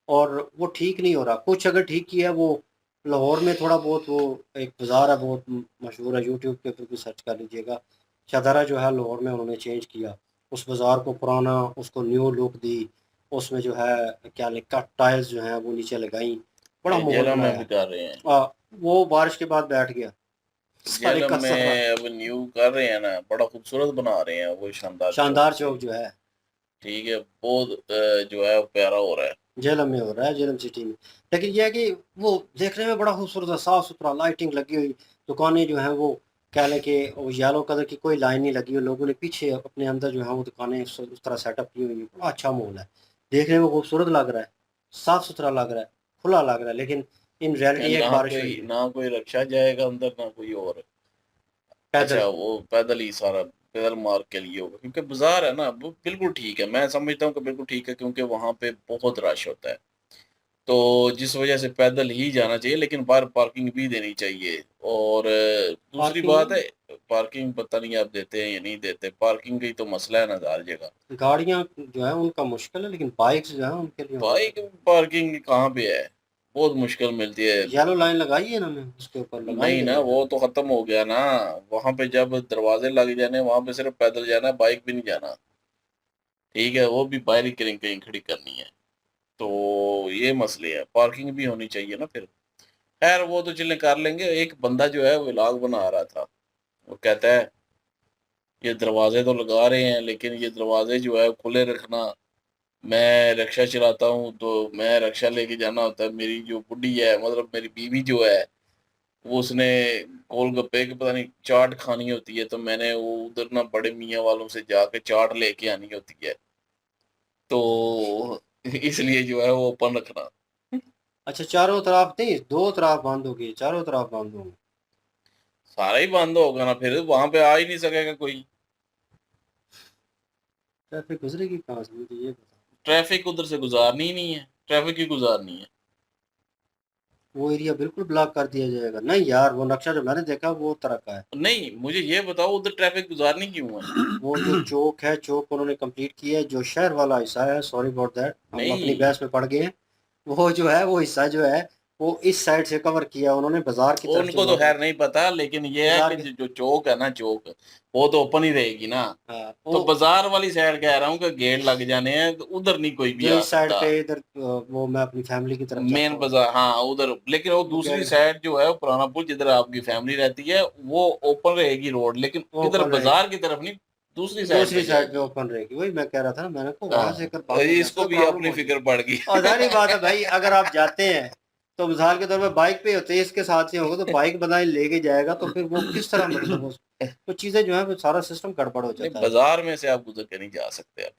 और वो ठीक नहीं हो रहा। कुछ अगर ठीक किया है वो लाहौर में थोड़ा बहुत, वो एक बाज़ार है बहुत मशहूर है, यूट्यूब के ऊपर भी सर्च कर लीजिएगा। शदारा जो है लाहौर में उन्होंने चेंज किया उस बाज़ार को, पुराना उसको न्यू लुक दी, उसमें जो है क्या लिखा, टाइल्स जो है वो नीचे लगाई, बड़ा माहौल जेलम में बनाया। भी कर रहे हैं, वो बारिश के बाद बैठ गया सारे जेलम का सारा। में अब न्यू कर रहे हैं ना, बड़ा खूबसूरत बना रहे हैं वो शानदार शानदार चौक से। चौक जो है ठीक है, बहुत जो है वो प्यारा हो रहा है। झेलम में हो रहा है, झेलम सिटी में। लेकिन यह है कि वो देखने में बड़ा खूबसूरत है, साफ सुथरा, लाइटिंग लगी हुई, दुकानें जो हैं वो कह लें कि वो येलो कलर की कोई लाइन नहीं लगी हुई, लोगों ने पीछे अपने अंदर जो है वो दुकानें उस तरह सेटअप की हुई हैं, बड़ा अच्छा माहौल है, देखने में खूबसूरत लग रहा है, साफ सुथरा लग रहा है, खुला लग रहा है। लेकिन इन रियलिटी एक बारिश हुई है ना कोई रक्षा जाएगा अंदर, ना कोई और। पैदल। अच्छा, वो पैदल ही सारा, पैदल मार्ग के लिए होगा, क्योंकि बाजार है ना, वो बिल्कुल ठीक है, मैं समझता हूँ कि बिल्कुल ठीक है, क्योंकि वहां पे बहुत रश होता है, तो जिस वजह से पैदल ही जाना चाहिए, लेकिन बाहर पार्किंग भी देनी चाहिए। और दूसरी बात पार्किंग, है, पार्किंग पता नहीं आप देते हैं या नहीं देते, पार्किंग का ही तो मसला है ना हर जगह। गाड़ियां जो है उनका मुश्किल है, लेकिन बाइक्स जो है उनके लिए हो बाइक जाता पार्किंग कहाँ पे है, बहुत मुश्किल मिलती है। है। येलो लाइन लगाई है ना, मैं उसके ऊपर नहीं लगाएंगे ना, जो है। वो तो खत्म हो गया ना, वहां पे जब दरवाजे लग जाने वहां पे सिर्फ पैदल जाना है, बाइक भी नहीं जाना। ठीक है, वो भी बाहर ही कहीं कहीं खड़ी करनी है, तो ये मसले है, पार्किंग भी होनी चाहिए ना फिर। खैर वो तो चलें कर लेंगे। एक बंदा जो है वो व्लॉग बना रहा था, वो कहता है ये दरवाजे तो लगा रहे हैं, लेकिन ये दरवाजे जो है खुले रखना, मैं रिक्शा चलाता हूँ तो मैं रिक्शा लेके जाना होता है, मेरी जो बुढ़ी है, मतलब मेरी बीवी जो है, वो उसने गोलगप्पे की पता नहीं चाट खानी होती है, तो मैंने वो उधर ना बड़े मियाँ वालों से जाके चाट लेके आनी होती है, तो इसलिए जो है वो ओपन रखना। अच्छा, चारों तरफ नहीं, दो तरफ बंद होगी, चारों तरफ बंद होगी। सारा ही बंद होगा ना, फिर वहां पे आ ही नहीं सकेगा कोई। ट्रैफिक गुजरेगी कहाँ से, मुझे ये बता। ट्रैफिक उधर से गुजारनी ही नहीं है, ट्रैफिक ही गुजारनी है। वो एरिया बिल्कुल ब्लॉक कर दिया जाएगा? नहीं यार, वो नक्शा जो मैंने देखा वो तरह का है। नहीं, मुझे ये बताओ उधर ट्रैफिक गुजारनी क्यों है? वो जो चौक है, चौक उन्होंने कंप्लीट किया है, जो शहर वाला हिस्सा है, सॉरी अबाउट दैट, हम अपनी नहीं, बहस में पड़ गए हैं। वो जो है वो हिस्सा जो है वो इस साइड से कवर किया उन्होंने, बाजार की तरफ जो उनको तो लोग खैर नहीं पता, लेकिन ये है बाजार कि के, जो चौक है ना, चौक वो तो ओपन ही रहेगी ना। हाँ, तो वो बाजार वाली साइड कह रहा हूँ कि गेट लग जाने हैं, तो उधर नहीं कोई भी जो आ इस साइड सकता। पे इधर वो मैं अपनी फैमिली की तरफ जाता मेन हूँ, बाजार, हाँ उधर, लेकिन वो वो दूसरी कहेगा साइड जो है वो पुराना पुल जिधर आपकी फैमिली रहती है, वो ओपन रहेगी रोड, लेकिन वो इधर ओपन रहेगी, बाजार की तरफ नहीं, दूसरी साइड दूसरी पे साइड पे जाएगी। ओपन रहेगी। वही मैं कह रहा था ना, मैंने को वहां से अगर हाँ, बंद हो जाए इसको तो भी प्रॉब्लम अपनी हो जाएगी। फिक्र पड़ गई। और जाहिर बात है भाई, अगर आप जाते हैं तो मिसाल के तौर पे बाइक पे होते हैं, इसके साथ से होगा तो बाइक बनाए लेके जाएगा, तो फिर वो किस तरह, मतलब वो चीजें जो है वो सारा सिस्टम गड़बड़ हो नहीं, जाता है। बाजार में से आप गुजर के नहीं जा सकते, आप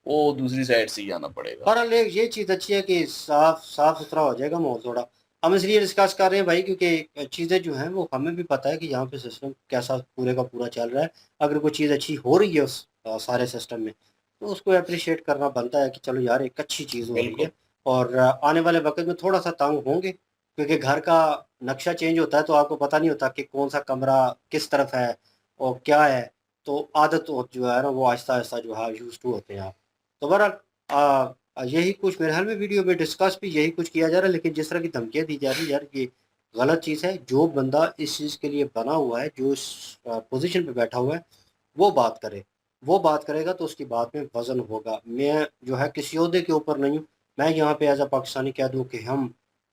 वो दूसरी साइड से ही जाना पड़ेगा। बहरहाल ये चीज अच्छी है कि साफ साफ सुथरा हो जाएगा माहौल थोड़ा। हम इसलिए डिस्कस कर रहे हैं भाई, क्योंकि चीजें जो हैं वो हमें भी पता है कि यहाँ पे सिस्टम कैसा पूरे का पूरा चल रहा है। अगर कोई चीज अच्छी हो रही है उस सारे सिस्टम में, तो उसको अप्रिशिएट करना बनता है कि चलो यार एक अच्छी चीज हो रही बिल्कुल। है। और आने वाले वक्त में थोड़ा सा तंग होंगे, क्योंकि घर का नक्शा चेंज होता है तो आपको पता नहीं होता कि कौन सा कमरा किस तरफ है और क्या है। तो आदत जो है ना वो आहिस्ता आहिस्ता जो है यूज टू होते हैं आप। तो बहरहाल यही कुछ मेरे ख्याल में वीडियो में डिस्कस भी यही कुछ किया जा रहा है। लेकिन जिस तरह की धमकियाँ दी जा रही है यार, ये गलत चीज़ है। जो बंदा इस चीज़ के लिए बना हुआ है, जो इस पोजीशन पे बैठा हुआ है, वो बात करे, वो बात करेगा तो उसकी बात में वजन होगा। मैं जो है किसी ओहदे के ऊपर नहीं हूँ, मैं यहाँ पे एज अ पाकिस्तानी कह दूँ कि हम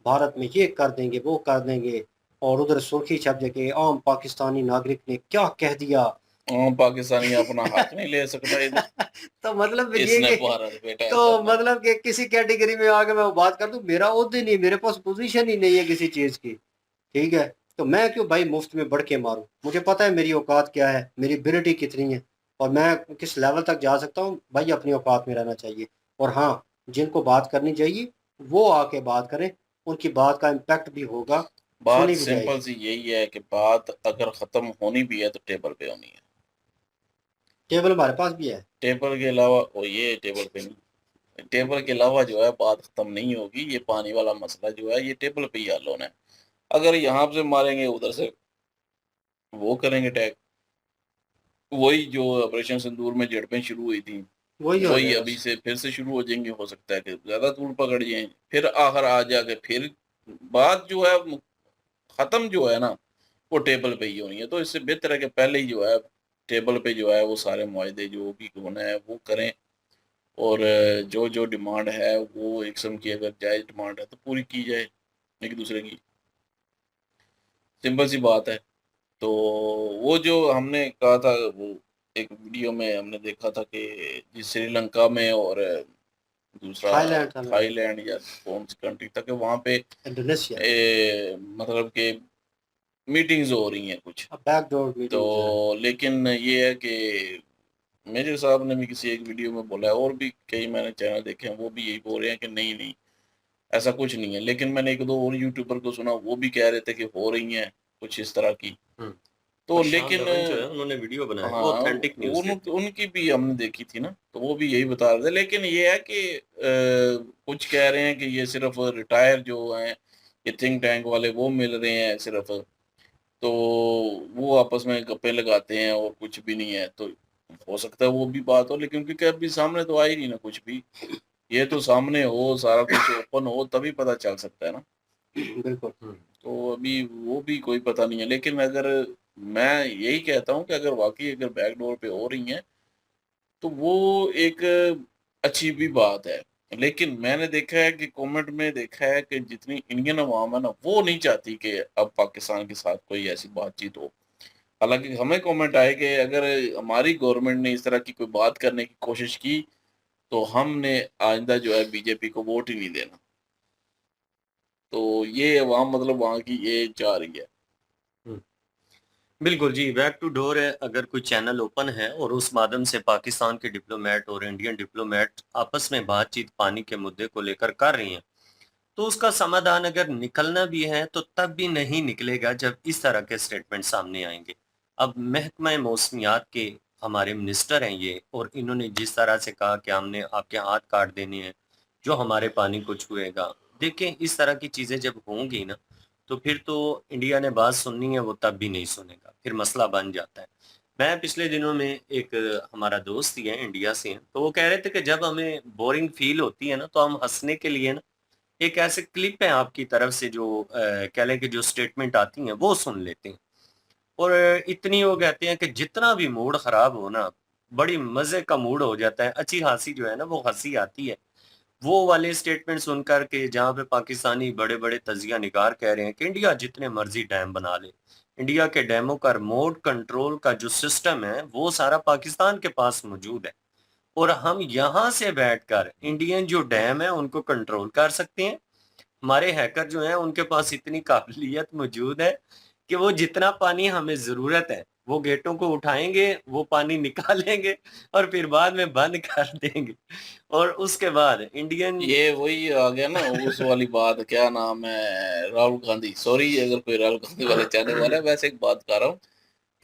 भारत में ये कर देंगे वो कर देंगे, और उधर सुर्खी छप जाए कि आम पाकिस्तानी नागरिक ने क्या कह दिया। आम पाकिस्तानी अपना हक नहीं ले सकता इधर, तो मतलब ये इसने कि भारत बेटा ऐसा तो था। मतलब कि किसी कैटेगरी में आके मैं वो बात कर दूं, मेरा ओहदे नहीं, मेरे पास पोजीशन ही नहीं है किसी चीज की। ठीक है, तो मैं क्यों भाई मुफ्त में बढ़ के मारूं? मुझे पता है मेरी औकात क्या है, मेरी एबिलिटी कितनी है, और मैं किस लेवल तक जा सकता हूँ। भाई अपनी औकात में रहना चाहिए। और हाँ, जिनको बात करनी चाहिए वो आके बात करें, उनकी बात का इम्पैक्ट भी होगा, बात सुनी भी सिंपल जाएगी। सी यही है कि बात अगर खत्म होनी भी है तो टेबल पे होनी है। टेबल हमारे पास भी है। टेबल के अलावा, ओ ये टेबल पे नहीं, टेबल के अलावा जो है बात खत्म नहीं होगी। ये पानी वाला मसला जो है ये टेबल पे ही हल होना है। अगर यहाँ से मारेंगे उधर से वो करेंगे टैग, वही जो ऑपरेशन सिंदूर में झड़पें शुरू हुई थी, वही हो वही जाएगा। अभी से फिर से शुरू हो जाएंगे। हो सकता है कि ज्यादा दूर पकड़ जाए, फिर आखिर आ जाके फिर बात जो है खत्म जो है ना, वो टेबल पे ही होनी है। तो इससे बेहतर है कि पहले ही जो है टेबल पे जो है वो सारे मुआहदे जो भी होना है वो करें, और जो जो डिमांड है वो एक किस्म की अगर जायज़ डिमांड है तो पूरी की जाए एक दूसरे की, सिंपल सी बात है। तो वो जो हमने कहा था, वो एक वीडियो में हमने देखा था कि जिस श्रीलंका में और दूसरा थाईलैंड था, थाईलैंड या कौन सी कंट्री था कि वहाँ पे इंडोनेशिया, मतलब कि मीटिंग्स हो रही हैं कुछ। Backdoor meeting. तो लेकिन ये है कि मेजर साहब ने भी किसी एक वीडियो में बोला है, और भी कई मैंने चैनल देखे हैं वो भी यही बोल रहे हैं कि नहीं नहीं ऐसा कुछ नहीं है। लेकिन मैंने एक दो और यूट्यूबर को सुना, वो भी कह रहे थे कि हो रही हैं कुछ इस तरह की। तो लेकिन जो है उन्होंने वीडियो बनाया, वो हाँ, ऑथेंटिक न्यूज़ थी। उनकी भी हमने देखी थी ना, तो वो भी यही बता रहे थे। लेकिन ये है कि कुछ कह रहे हैं कि ये सिर्फ रिटायर जो हैं, ये थिंक टैंक वाले वो मिल रहे हैं सिर्फ, तो वो आपस में गप्पे लगाते हैं और कुछ भी नहीं है। तो हो सकता है वो भी बात हो, लेकिन क्योंकि अभी सामने तो आई नहीं ना कुछ भी, ये तो सामने हो, सारा कुछ ओपन हो तभी पता चल सकता है ना। बिल्कुल। तो अभी वो भी कोई पता नहीं है। लेकिन अगर मैं यही कहता हूँ कि अगर वाकई अगर बैकडोर पे हो रही हैं तो वो एक अच्छी भी बात है। लेकिन मैंने देखा है कि कमेंट में देखा है कि जितनी इंडियन अवाम है ना, वो नहीं चाहती कि अब पाकिस्तान के साथ कोई ऐसी बातचीत हो। हालांकि हमें कमेंट आए कि अगर हमारी गवर्नमेंट ने इस तरह की कोई बात करने की कोशिश की तो हमने आइंदा जो है बीजेपी को वोट ही नहीं देना। तो ये अवाम मतलब वहाँ की ये चाह रही है। बिल्कुल जी, बैक टू डोर है। अगर कोई चैनल ओपन है और उस माध्यम से पाकिस्तान के डिप्लोमेट और इंडियन डिप्लोमेट आपस में बातचीत पानी के मुद्दे को लेकर कर रही हैं, तो उसका समाधान अगर निकलना भी है तो तब भी नहीं निकलेगा जब इस तरह के स्टेटमेंट सामने आएंगे। अब महकमा मौसमियात के हमारे मिनिस्टर हैं ये, और इन्होंने जिस तरह से कहा कि हमने आपके हाथ काट देने हैं जो हमारे पानी को छुएगा। देखें, इस तरह की चीज़ें जब होंगी ना, तो फिर तो इंडिया ने बात सुननी है, वो तब भी नहीं सुनेगा, फिर मसला बन जाता है। मैं पिछले दिनों में एक हमारा दोस्त ही है, इंडिया से हैं, तो वो कह रहे थे कि जब हमें बोरिंग फील होती है ना, तो हम हंसने के लिए ना एक ऐसे क्लिप है आपकी तरफ से जो कह लें कि जो स्टेटमेंट आती हैं वो सुन लेते हैं। और इतनी वो कहते हैं कि जितना भी मूड खराब हो ना, बड़ी मजे का मूड हो जाता है, अच्छी खासी जो है ना वो हंसी आती है। वो वाले स्टेटमेंट सुनकर के जहाँ पे पाकिस्तानी बड़े बड़े तजिया निगार कह रहे हैं कि इंडिया जितने मर्जी डैम बना ले, इंडिया के डैमों का रिमोट कंट्रोल का जो सिस्टम है वो सारा पाकिस्तान के पास मौजूद है, और हम यहाँ से बैठकर इंडियन जो डैम है उनको कंट्रोल कर सकते हैं। हमारे हैकर जो हैं उनके पास इतनी काबिलियत मौजूद है कि वो जितना पानी हमें ज़रूरत है, वो गेटों को उठाएँगे, वो पानी निकालेंगे और फिर बाद में बंद कर देंगे। और उसके बाद इंडियन ये वही आ गया ना उस वाली बात, क्या नाम है, राहुल गांधी, सॉरी अगर कोई राहुल गांधी वाले चाहने वाला है, वैसे एक बात कर रहा हूँ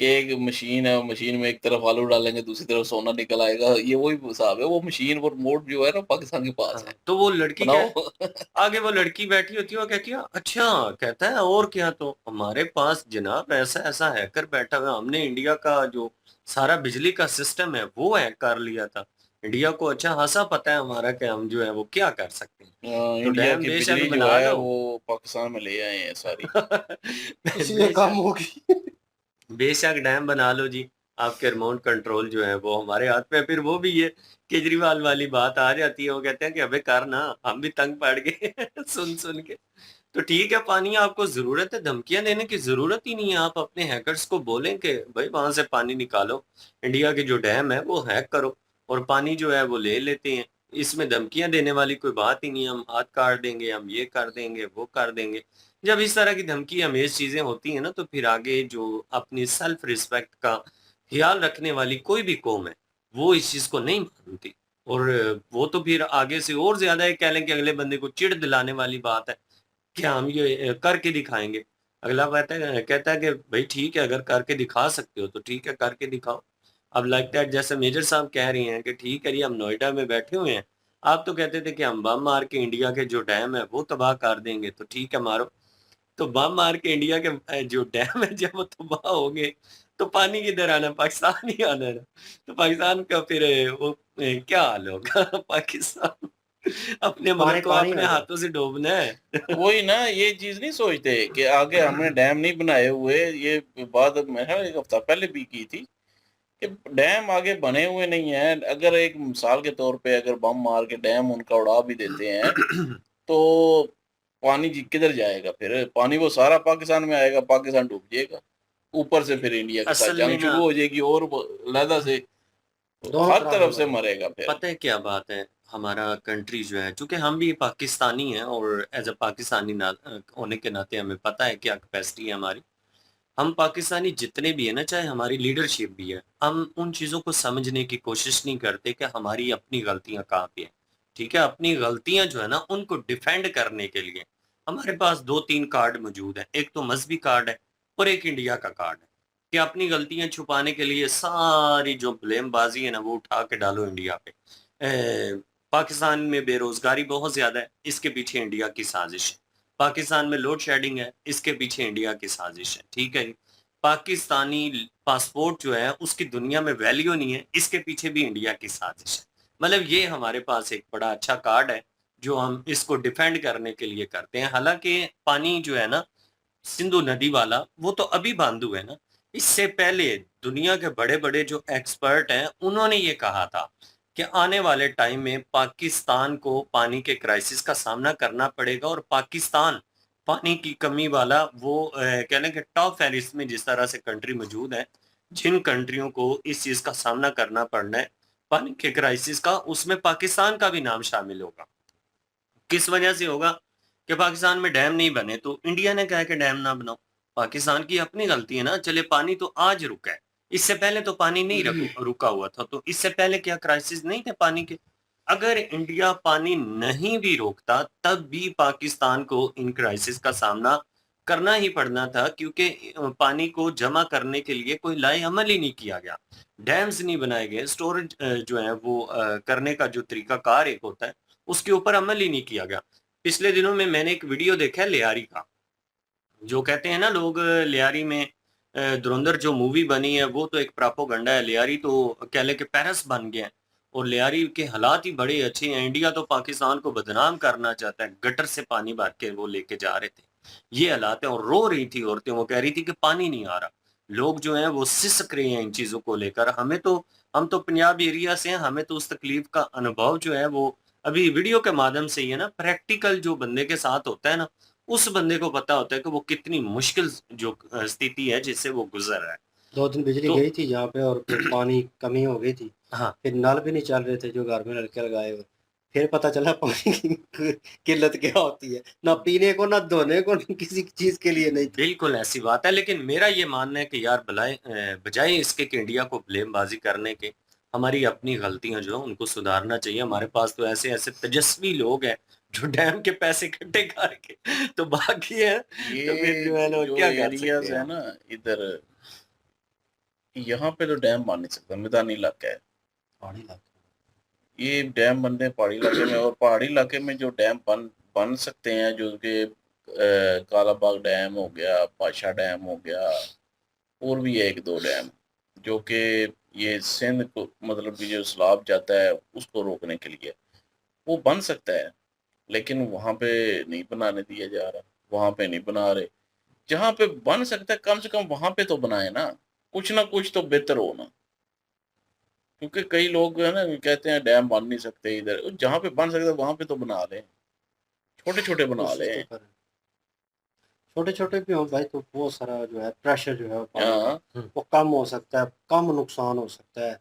कि एक मशीन है, मशीन में एक तरफ आलू डालेंगे दूसरी तरफ सोना निकल आएगा, ये वही हिसाब है। वो मशीन और रिमोट जो है ना पाकिस्तान के पास है, तो वो लड़की क्या बनाओ। आगे वो लड़की बैठी होती है, वो कहती है अच्छा, कहता है और क्या, तो हमारे पास जनाब ऐसा ऐसा हैकर बैठा हुआ है, हमने इंडिया का जो सारा बिजली का सिस्टम है वो हैक कर लिया था। इंडिया को अच्छा खासा पता है हमारा कि हम जो है वो क्या कर सकते हैं। तो इंडिया डैम की बेशक बिजली जो बना है लो। वो पाकिस्तान में ले आए हैं सारी। इसलिए कम होगी। बेशक डैम बना लो जी, आपके रिमोट कंट्रोल जो है वो हमारे हाथ में है। फिर वो भी ये केजरीवाल वाली बात आ जाती है, वो कहते हैं कि अबे कर ना, हम भी तंग पड़ गए सुन सुन के। तो ठीक है, पानी आपको जरूरत है, धमकियां देने की जरूरत ही नहीं है। आप अपने हैकर्स को बोलें कि भाई वहां से पानी निकालो, इंडिया के जो डैम है वो हैक करो और पानी जो है वो ले लेते हैं। इसमें धमकियां देने वाली कोई बात ही नहीं है, हम हाथ काट देंगे, हम ये कर देंगे, वो कर देंगे। जब इस तरह की धमकी हमेश चीजें होती हैं ना, तो फिर आगे जो अपनी सेल्फ रिस्पेक्ट का ख्याल रखने वाली कोई भी कौम है, वो इस चीज को नहीं मानती। और वो तो फिर आगे से और ज्यादा ये कह लें कि अगले बंदे को चिढ़ दिलाने वाली बात है कि हम ये करके दिखाएंगे। अगला कहता है कि भाई ठीक है, अगर करके दिखा सकते हो तो ठीक है, करके दिखाओ। अब लगता है जैसे मेजर साहब कह रही हैं कि ठीक है, ये हम नोएडा में बैठे हुए हैं, आप तो कहते थे कि हम बम मार के इंडिया के जो डैम है वो तबाह कर देंगे, तो ठीक है मारो। तो बम मार के इंडिया के जो डैम है जब वो तबाह हो गए, तो पानी किधर आना, पाकिस्तान ही आना है ना। तो पाकिस्तान का फिर वो क्या हाल होगा पाकिस्तान अपने पानी मुल्क को पानी अपने हो गया। हाथों से डूबना है। वही ना, ये चीज नहीं सोचते कि आगे हमने डैम नहीं बनाए हुए। ये बात मैंने एक हफ्ता पहले भी की थी ये डैम आगे बने हुए नहीं है। अगर एक मिसाल के तौर पे अगर बम मार के डैम उनका उड़ा भी देते हैं तो पानी किधर जाएगा? फिर पानी वो सारा पाकिस्तान में आएगा, पाकिस्तान डूब जाएगा, ऊपर से फिर इंडिया के साथ असल में जंग ना शुरू हो जाएगी और लहदा से दोनों हर तरफ तरफ से से मरेगा फिर। पता है क्या बात है, हमारा कंट्री जो है, चूंकि हम भी पाकिस्तानी हैं और एज अ पाकिस्तानी होने के नाते हमें पता है क्या कैपेसिटी है हमारी। हम पाकिस्तानी जितने भी है ना, चाहे हमारी लीडरशिप भी है, हम उन चीज़ों को समझने की कोशिश नहीं करते कि हमारी अपनी गलतियां कहाँ पे है। ठीक है, अपनी गलतियां जो है ना उनको डिफेंड करने के लिए हमारे पास 2-3 कार्ड मौजूद है। एक तो मजहबी कार्ड है और एक इंडिया का कार्ड है कि अपनी गलतियां छुपाने के लिए सारी जो ब्लेमबाजी है ना वो उठा के डालो इंडिया पे। पाकिस्तान में बेरोजगारी बहुत ज्यादा है, इसके पीछे इंडिया की साजिश है। पाकिस्तान में लोड शेडिंग है, इसके पीछे इंडिया की साजिश है। ठीक है जी। पाकिस्तानी पासपोर्ट जो है उसकी दुनिया में वैल्यू नहीं है, इसके पीछे भी इंडिया की साजिश है। मतलब ये हमारे पास एक बड़ा अच्छा कार्ड है जो हम इसको डिफेंड करने के लिए करते हैं। हालांकि पानी जो है ना सिंधु नदी वाला वो तो अभी बंद हुआ है ना, इससे पहले दुनिया के बड़े बड़े जो एक्सपर्ट हैं उन्होंने ये कहा था कि आने वाले टाइम में पाकिस्तान को पानी के क्राइसिस का सामना करना पड़ेगा और पाकिस्तान पानी की कमी वाला वो कह लें कि टॉप फहरिस्त में जिस तरह से कंट्री मौजूद है, जिन कंट्रियों को इस चीज का सामना करना पड़ना है पानी के क्राइसिस का, उसमें पाकिस्तान का भी नाम शामिल होगा। किस वजह से होगा कि पाकिस्तान में डैम नहीं बने तो इंडिया ने कहा कि डैम ना बनाओ। पाकिस्तान की अपनी गलती है ना, चले पानी तो आज रुका है, इससे पहले तो पानी नहीं रुका हुआ था, तो इससे पहले क्या क्राइसिस नहीं थे पानी के? अगर इंडिया पानी नहीं भी रोकता तब भी पाकिस्तान को इन क्राइसिस का सामना करना ही पड़ना था, क्योंकि पानी को जमा करने के लिए कोई लाए अमल ही नहीं किया गया, डैम्स नहीं बनाए गए, स्टोरेज जो है वो करने का जो तरीकाकार एक होता है उसके ऊपर अमल ही नहीं किया गया। पिछले दिनों में मैंने एक वीडियो देखा है लियारी का, जो कहते हैं ना लोग लियारी में धुरंधर जो मूवी बनी है वो तो एक प्रोपेगेंडा है, लियारी तो कह ले कि पेरिस बन गया है और लियारी के हालात ही बड़े अच्छे हैं। इंडिया तो पाकिस्तान को बदनाम करना चाहता है, गटर से पानी भर के वो लेके जा रहे थे, ये हालात है। और रो रही थी औरतें, वो कह रही थी कि पानी नहीं आ रहा। लोग जो हैं वो सिसक रहे हैं इन चीजों को लेकर। हम तो पंजाब एरिया से हैं, हमें तो उस तकलीफ का अनुभव जो है वो अभी वीडियो के माध्यम से ही है ना, प्रैक्टिकल जो बंदे के साथ होता है ना उस बंदे को पता होता है कि वो कितनी मुश्किल जो स्थिति है जिससे वो गुजर रहा है। 2 दिन बिजली तो गई थी यहाँ पे और फिर पानी कमी हो गई थी, हाँ, फिर नल भी नहीं चल रहे थे जो घर में नलके लगाए हुए। फिर पता चला पानी की किल्लत क्या होती है, ना पीने को ना धोने को ना किसी चीज के लिए नहीं थी। बिल्कुल ऐसी बात है। लेकिन मेरा ये मानना है कि यार बजाय इसके कि इंडिया को ब्लेमबाजी करने के, हमारी अपनी गलतियां जो है उनको सुधारना चाहिए। हमारे पास तो ऐसे ऐसे तेजस्वी लोग हैं जो डैम के पैसे इकट्ठे करके तो बाकी है, तो फिर जो है ना जो क्या कर एरियाज सकते है हैं। ना इधर, यहाँ पे तो डैम बन नहीं सकता, मैदानी इलाका है। पहाड़ी इलाके ये डैम बनते हैं पहाड़ी इलाके में, और पहाड़ी इलाके में जो डैम बन सकते हैं, जो कि कालाबाग डैम हो गया, पाशा डैम हो गया, और भी है 1-2 डैम जो कि ये सिंध को मतलब कि जो सैलाब जाता है उसको रोकने के लिए वो बन सकता है, लेकिन वहाँ पे नहीं बनाने दिया जा रहा, वहाँ पे नहीं बना रहे। जहाँ पे बन सकता है कम से कम वहाँ पे तो बनाए ना कुछ तो बेहतर हो ना। क्योंकि कई लोग है ना कहते हैं डैम बन नहीं सकते इधर, जहाँ पे बन सकता है वहाँ पे तो बना लें, छोटे छोटे बना कोशिश तो लें। करें, छोटे छोटे भी हो भाई, तो बहुत सारा जो है प्रेशर जो है वो पानी का हाँ, वो कम हो सकता है, कम नुकसान हो सकता है।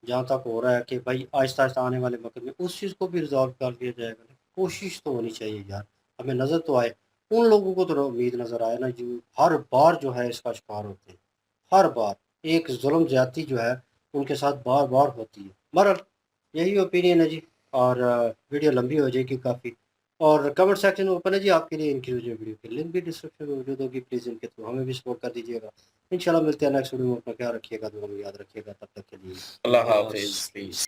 जहाँ तक हो रहा है कि भाई आहिस्ता आहिस्ता आने वाले वक्त में उस चीज़ को भी रिजॉल्व कर लिया जाएगा। कोशिश तो होनी चाहिए यार, हमें नज़र तो आए, उन लोगों को तो उम्मीद नज़र आए ना जो हर बार जो है इसका शिकार होते हैं, हर बार एक जुल्म ज्यादती जो है उनके साथ बार बार होती है। बहरहाल यही ओपिनियन है जी, और वीडियो लंबी हो जाएगी काफ़ी, और कमेंट सेक्शन ओपन है जी आपके लिए, इनकी वीडियो की लिंक भी डिस्क्रिप्शन में मौजूद होगी, प्लीज़ इनके थ्रू हमें भी सपोर्ट कर दीजिएगा। इंशाल्लाह मिलते हैं नेक्स्ट वीडियो में, अपना ख्याल रखिएगा, दुआ में याद रखिएगा, तब तक के लिए अल्लाह अल्लाह हाफिज हाफ़िज़। प्लीज।